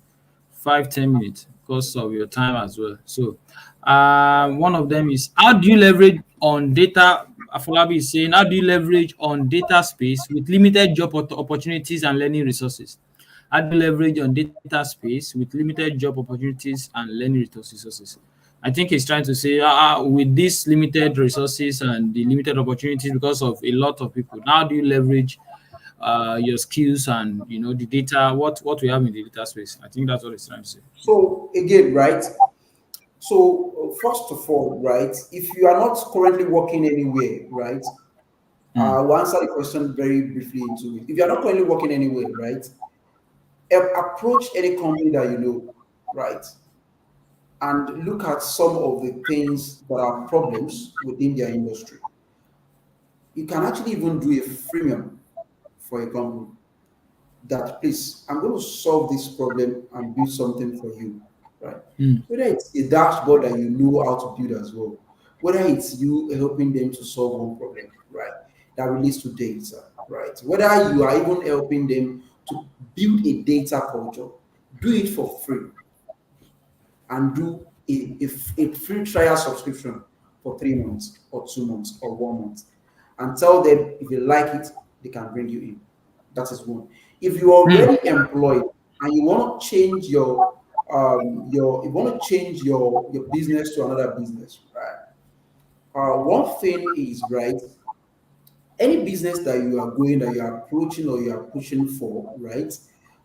5-10 minutes because of your time as well. So, one of them is how do you leverage on data? Afolabi is saying, how do you leverage on data space with limited job opportunities and learning resources? How do you leverage on data space with limited job opportunities and learning resources? I think he's trying to say, with these limited resources and the limited opportunities because of a lot of people, how do you leverage your skills and the data, what we have in the data space? I think that's what he's trying to say. Yeah. So again, right? So first of all, right, if you are not currently working anywhere, right, Mm. we'll answer the question very briefly into it. If you are not currently working anywhere, right, approach any company that you know, right, and look at some of the things that are problems within their industry. You can actually even do a freemium for a company that, please, I'm going to solve this problem and build something for you, right? Mm. Whether it's a dashboard that you know how to build as well, whether it's you helping them to solve one problem, right, that relates to data, right? Whether you are even helping them to build a data culture, do it for free and do a free trial subscription for 3 months or 2 months or 1 month and tell them if you like it, they can bring you in. That is one. If you're Mm. already employed and you want to change your business to another business, right? One thing is, right, any business that you are going, that you are approaching or you are pushing for, right?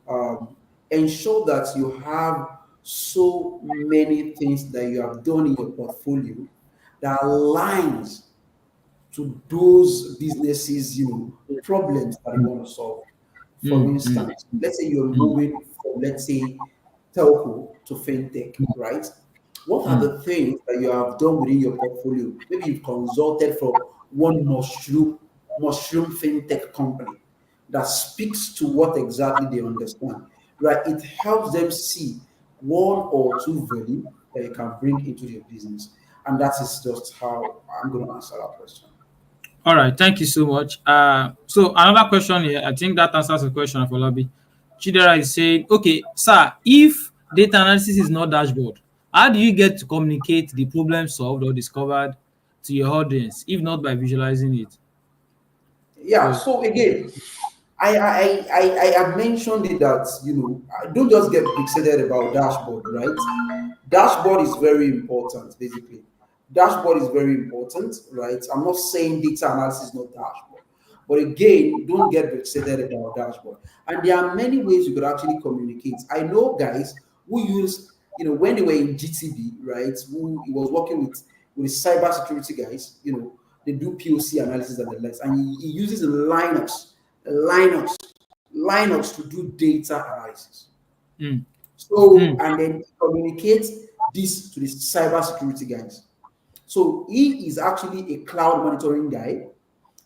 Um, ensure that you have so many things that you have done in your portfolio that aligns to those businesses, problems that you want to solve. For Mm, mm, instance, let's say you're mm, moving from, let's say, telco to fintech, right? What are mm, the things that you have done within your portfolio? Maybe you've consulted for one mushroom fintech company that speaks to what exactly they understand, right? It helps them see one or two value that you can bring into your business, and that is just how I'm going to answer that question. All right, thank you so much. So another question here, I think that answers the question for Lobby. Chidera is saying, okay, sir, if data analysis is not dashboard, how do you get to communicate the problem solved or discovered to your audience, if not by visualizing it? Yeah. So, So again, I have mentioned it that don't just get fixated about dashboard, right? Dashboard is very important, basically. Dashboard is very important, right? I'm not saying data analysis is not dashboard, but again, don't get fixated about dashboard. And there are many ways you could actually communicate. I know guys who use, when they were in GTB, right? Who he was working with cyber security guys, they do POC analysis and the likes, and he uses Linux, Linux to do data analysis. mm, So, mm, and then communicate this to the cybersecurity guys. So he is actually a cloud monitoring guy.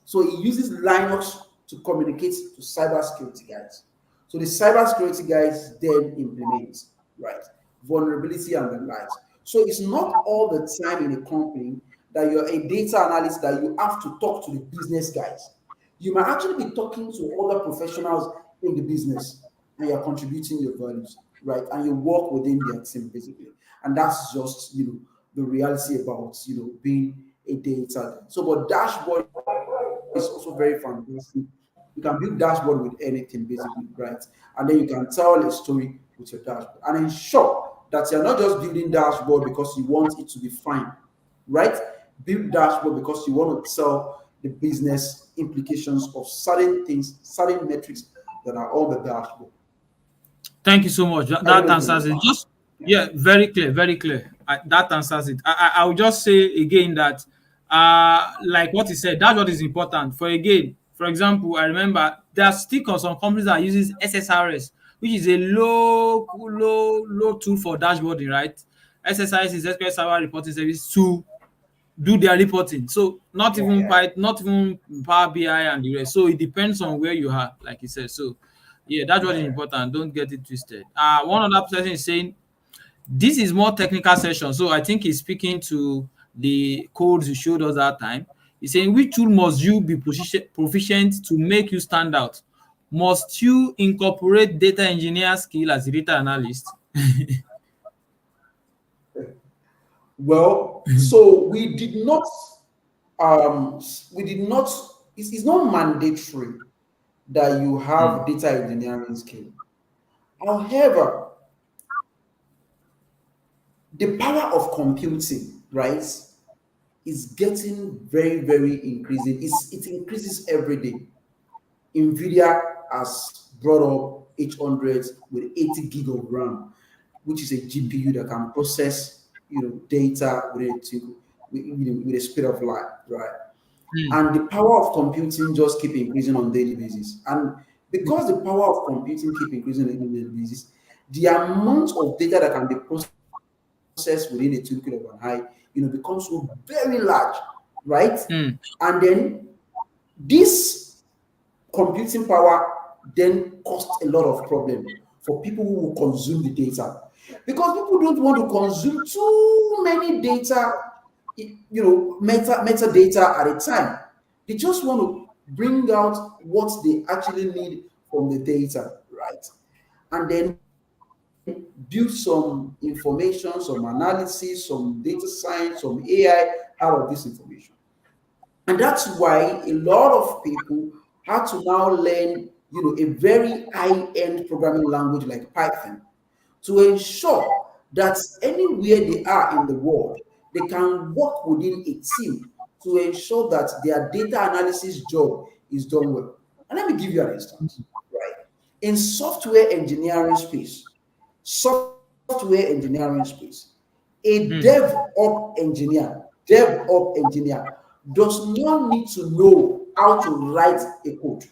So he uses Linux to communicate to cybersecurity guys. So the cybersecurity guys then implement, right, vulnerability and the likes. So it's not all the time in a company that you're a data analyst that you have to talk to the business guys. You might actually be talking to other professionals in the business, and you're contributing your values, right? And you work within their team basically. And that's just the reality about being a data. So, but dashboard is also very fantastic. You can build dashboard with anything basically, right? And then you can tell a story with your dashboard and ensure that you're not just building dashboard because you want it to be fine, right? Build dashboard because you want to tell the business implications of certain things, certain metrics that are on the dashboard. thank you so much. I don't That know if you answers it. understand. Just Yeah. yeah, very clear, very clear. That answers it. I will just say again that like what he said, that's what is important. For again, for example, I remember there are still some companies that uses SSRS, which is a low tool for dashboarding, right? SSRS is SQL Server Reporting Service to do their reporting. So not Yeah, even yeah, quite, not even Power BI and the rest. So it depends on where you are, like you said. So yeah, that's what is yeah. important. Don't get it twisted. One other person is saying this is more technical session. So I think he's speaking to the codes you showed us that time. He's saying which tool must you be proficient to make you stand out? Must you incorporate data engineer skill as a data analyst? Well, so we did not, it's not mandatory that you Mm, have data engineering skill. However, the power of computing, right, is getting very, very increasing. It increases every day. Nvidia has brought up 800 with 80 gig of RAM, which is a GPU that can process data with a speed of light, right? mm, And the power of computing just keep increasing on daily basis. And because the power of computing keep increasing on a daily basis, the amount of data that can be processed within a twinkle of an eye, becomes so very large, right? mm, And then this computing power then causes a lot of problem for people who will consume the data, because people don't want to consume too many data, metadata at a time. They just want to bring out what they actually need from the data, right? And then build some information, some analysis, some data science, some AI out of this information. And that's why a lot of people had to now learn, a very high-end programming language like Python to ensure that anywhere they are in the world, they can work within a team to ensure that their data analysis job is done well. And let me give you an instance, right? In software engineering space, a mm, DevOps engineer does not need to know how to write a code.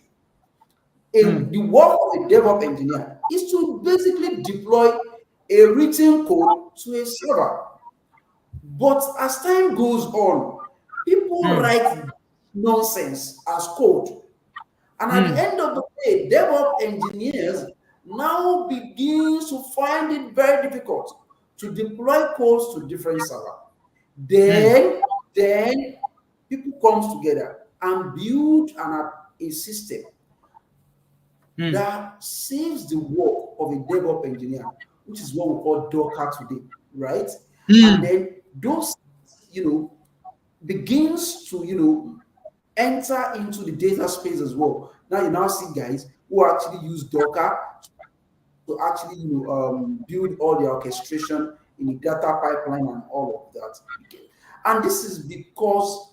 mm, The work of a DevOps engineer is to basically deploy a written code to a server. But as time goes on, people mm, write nonsense as code. And at the mm, end of the day, DevOps engineers now begins to find it very difficult to deploy codes to different servers. mm, Then people comes together and build a system mm, that saves the work of a DevOps engineer, which is what we call Docker today, right? And mm, then those, you know, begins to, enter into the data space as well. Now you now see guys who actually use Docker to actually, build all the orchestration in the data pipeline and all of that. Okay. And this is because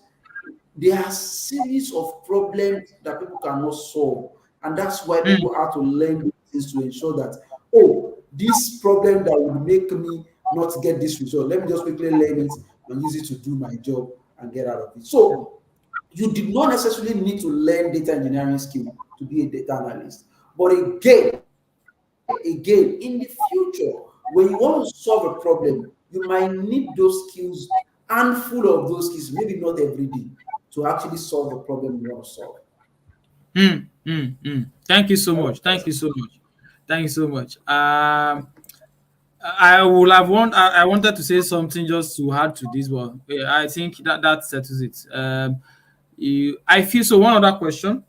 there are series of problems that people cannot solve, and that's why mm, people have to learn things to ensure that, oh, this problem that would make me not get this result, let me just quickly learn it and use it to do my job and get out of it. So you did not necessarily need to learn data engineering skill to be a data analyst, but again, in the future, when you want to solve a problem, you might need those skills, handful of those skills, maybe not every day, to actually solve the problem you want to solve. mm, mm. Thank you so I hope much. Thank that's you so much. Thank you so much. I wanted to say something just to add to this, but I think that settles it. I feel so. One other question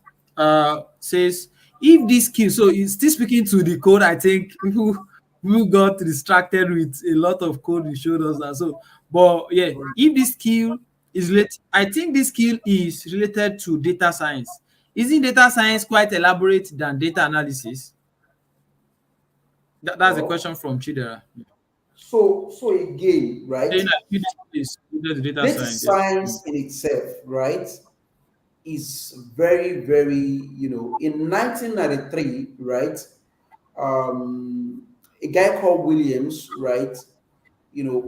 says, if this skill, so it's still speaking to the code. I think people got distracted with a lot of code you showed us, and so. But yeah, if this skill is related, I think this skill is related to data science. Isn't data science quite elaborate than data analysis? That's a well. question from Chidera. So again, right? Saying that this is related to data Data science. Yes. science in itself, right, is very, very, in 1993, right? A guy called Williams, right,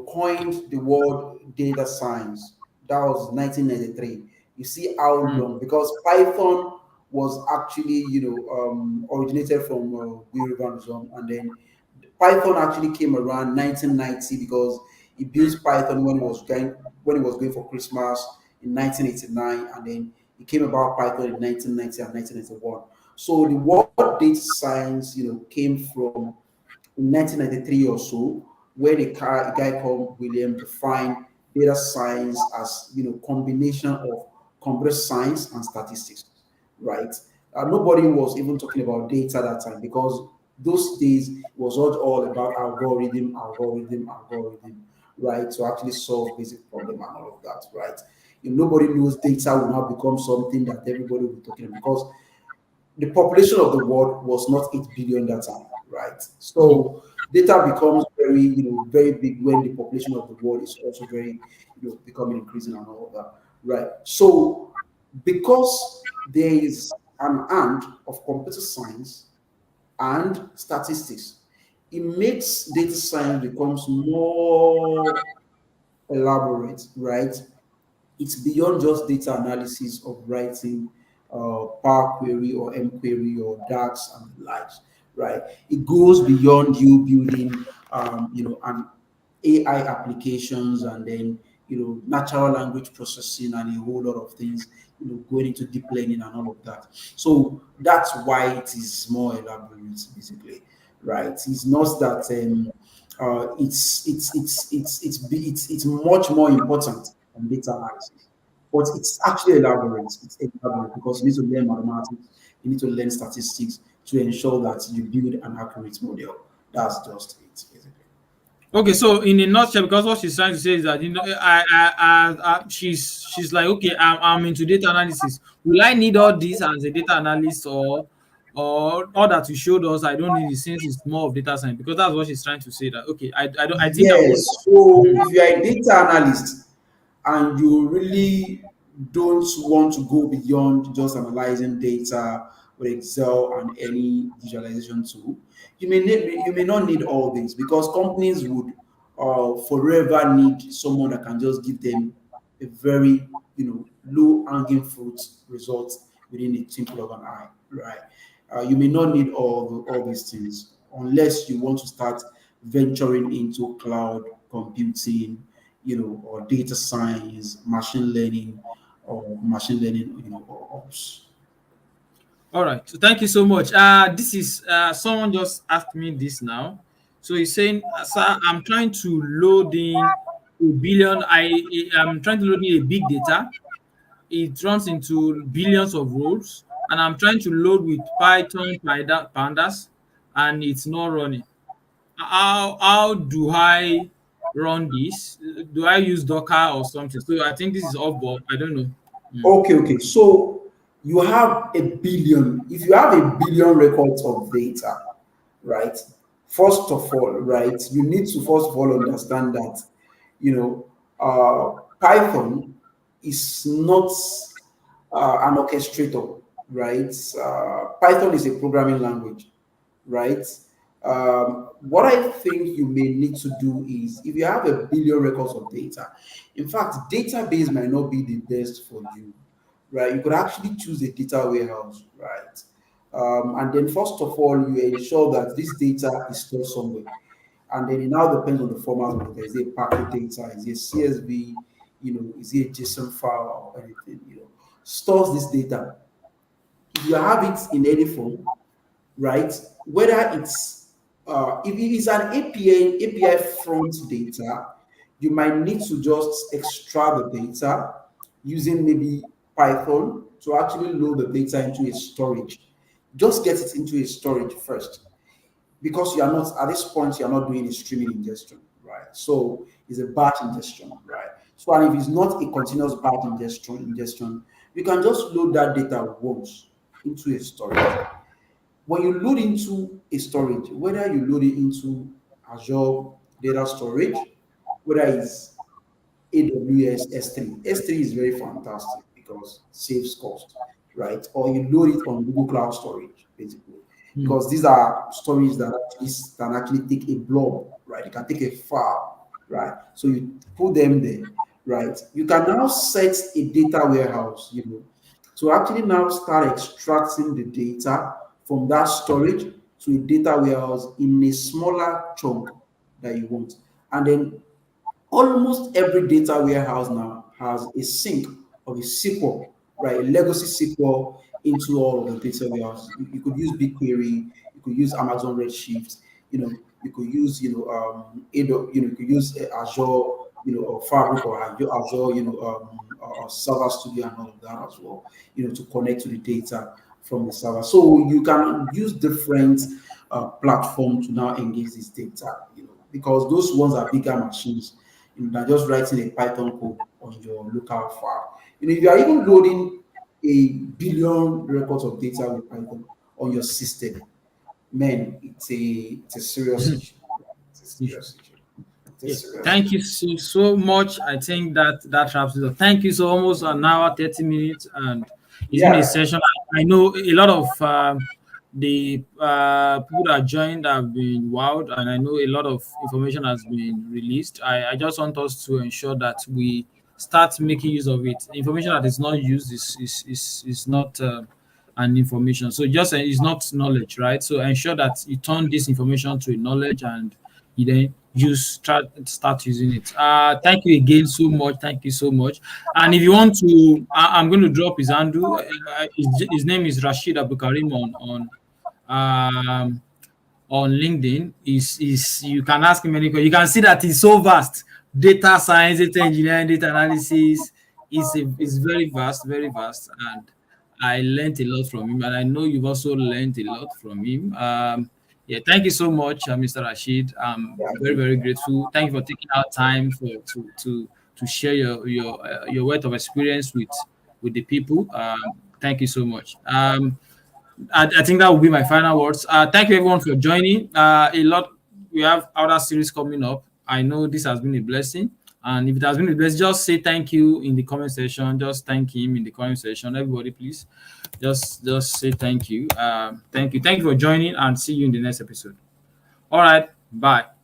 coined the word data science. That was 1993. You see how Mm, long? Because Python was actually, originated from Guy and then Python actually came around 1990 because he built Python when he was going for Christmas in 1989, and then it came about Python in 1990 and 1991. So the word data science, came from in 1993 or so, when a guy called William defined data science as combination of computer science and statistics, right? Nobody was even talking about data that time because those days it was all about algorithm, right? To actually solve basic problem and all of that, right? If nobody knows data will now become something that everybody will be talking about because the population of the world was not 8 billion that time, right? mm, So data becomes very, very big when the population of the world is also very, becoming increasing and all of that, right? So because there is an and of computer science and statistics, it makes data science becomes more elaborate, right? It's beyond just data analysis of writing Power Query or M Query or DAX and the likes, right? It goes beyond you building, an AI applications and then, natural language processing and a whole lot of things, going into deep learning and all of that. So that's why it is more elaborate, basically, right? It's not that it's much more important than data analysis, but it's actually elaborate. It's elaborate because you need to learn mathematics, you need to learn statistics to ensure that you build an accurate model. That's just it, basically. okay, so in a nutshell, because what she's trying to say is that she's like, okay, I'm into data analysis. Will I need all this as a data analyst, or all that you showed us? I don't need it since it's more of data science, because that's what she's trying to say. That okay, I don't I think that what. Yes. So Mm, if you're a data analyst and you really don't want to go beyond just analyzing data with Excel and any visualization tool. You may not need all this because companies would forever need someone that can just give them a very low hanging fruit result within a twinkle of an eye, right? You may not need all these things unless you want to start venturing into cloud computing, or data science, machine learning, or ops. All right. So thank you so much. This is someone just asked me this now. So he's saying, "Sir, I'm trying to load in a billion. I'm trying to load in a big data. It runs into billions of rows, and I'm trying to load with Python pandas, and it's not running. How do I run this? Do I use Docker or something? So I think this is off, but I don't know. Mm. Okay. So you have a billion. If you have a billion records of data, right? First of all, right, you need to first of all understand that Python is not an orchestrator, right? Python is a programming language, right? What I think you may need to do is if you have a billion records of data, in fact, database might not be the best for you, right? You could actually choose a data warehouse, right? And then first of all, you ensure that this data is stored somewhere. And then it now depends on the format of it. Is it packet data? Is it CSV? Is it a JSON file or anything? Stores this data. If you have it in any form, right? Whether it's if it is an API front data, you might need to just extract the data using maybe Python to actually load the data into a storage. Just get it into a storage first because you are not at this point you are not doing a streaming ingestion, right? So it's a batch ingestion, right? So and if it's not a continuous batch ingestion, you can just load that data once into a storage. When you load into a storage, whether you load it into Azure data storage, whether it's AWS S3, S3 is very fantastic because it saves cost, right? Or you load it on Google Cloud Storage, basically, Mm. because these are storage that actually can actually take a blob, right? You can take a file, right? So you put them there, right? You can now set a data warehouse, to actually now start extracting the data from that storage to a data warehouse in a smaller chunk that you want. And then almost every data warehouse now has a sink of a SQL, right? A legacy SQL into all of the data warehouses. You could use BigQuery, you could use Amazon Redshift, you could use, you could use Azure, or Fabric or Azure, or Server Studio and all of that as well, to connect to the data from the server. So you can use different platforms to now engage this data, because those ones are bigger machines, than just writing a Python code on your local file. If you are even loading a billion records of data with Python on your system, man, it's a serious issue. It's a serious issue. It's a Yeah. serious Thank issue. you so much. I think that wraps it up. Thank you so almost an hour, 30 minutes, and it's been a Yeah, session. I know a lot of the people that joined have been wowed, and I know a lot of information has been released. I just want us to ensure that we start making use of it. Information that is not used is not. And information. So just it's not knowledge, right? So ensure that you turn this information to a knowledge and you then start using it. Thank you again so much. Thank you so much. And if you want to, I'm going to drop his handle. His name is Rashid Abukarim um, on LinkedIn. Is you can ask him any question. You can see that he's so vast. Data science, data engineering, data analysis is very vast, and I learned a lot from him, and I know you've also learned a lot from him. Yeah, thank you so much, Mr. Rashid. I'm yeah, very grateful. Thank you for taking out time to share your wealth of experience with the people. Thank you so much. I think that will be my final words. Thank you everyone for joining. A lot we have other series coming up. I know this has been a blessing, And if it has been a blessing, just say thank you in the comment section. Just thank him in the comment section. Everybody, please, just say thank you. Thank you for joining, and see you in the next episode. All right, bye.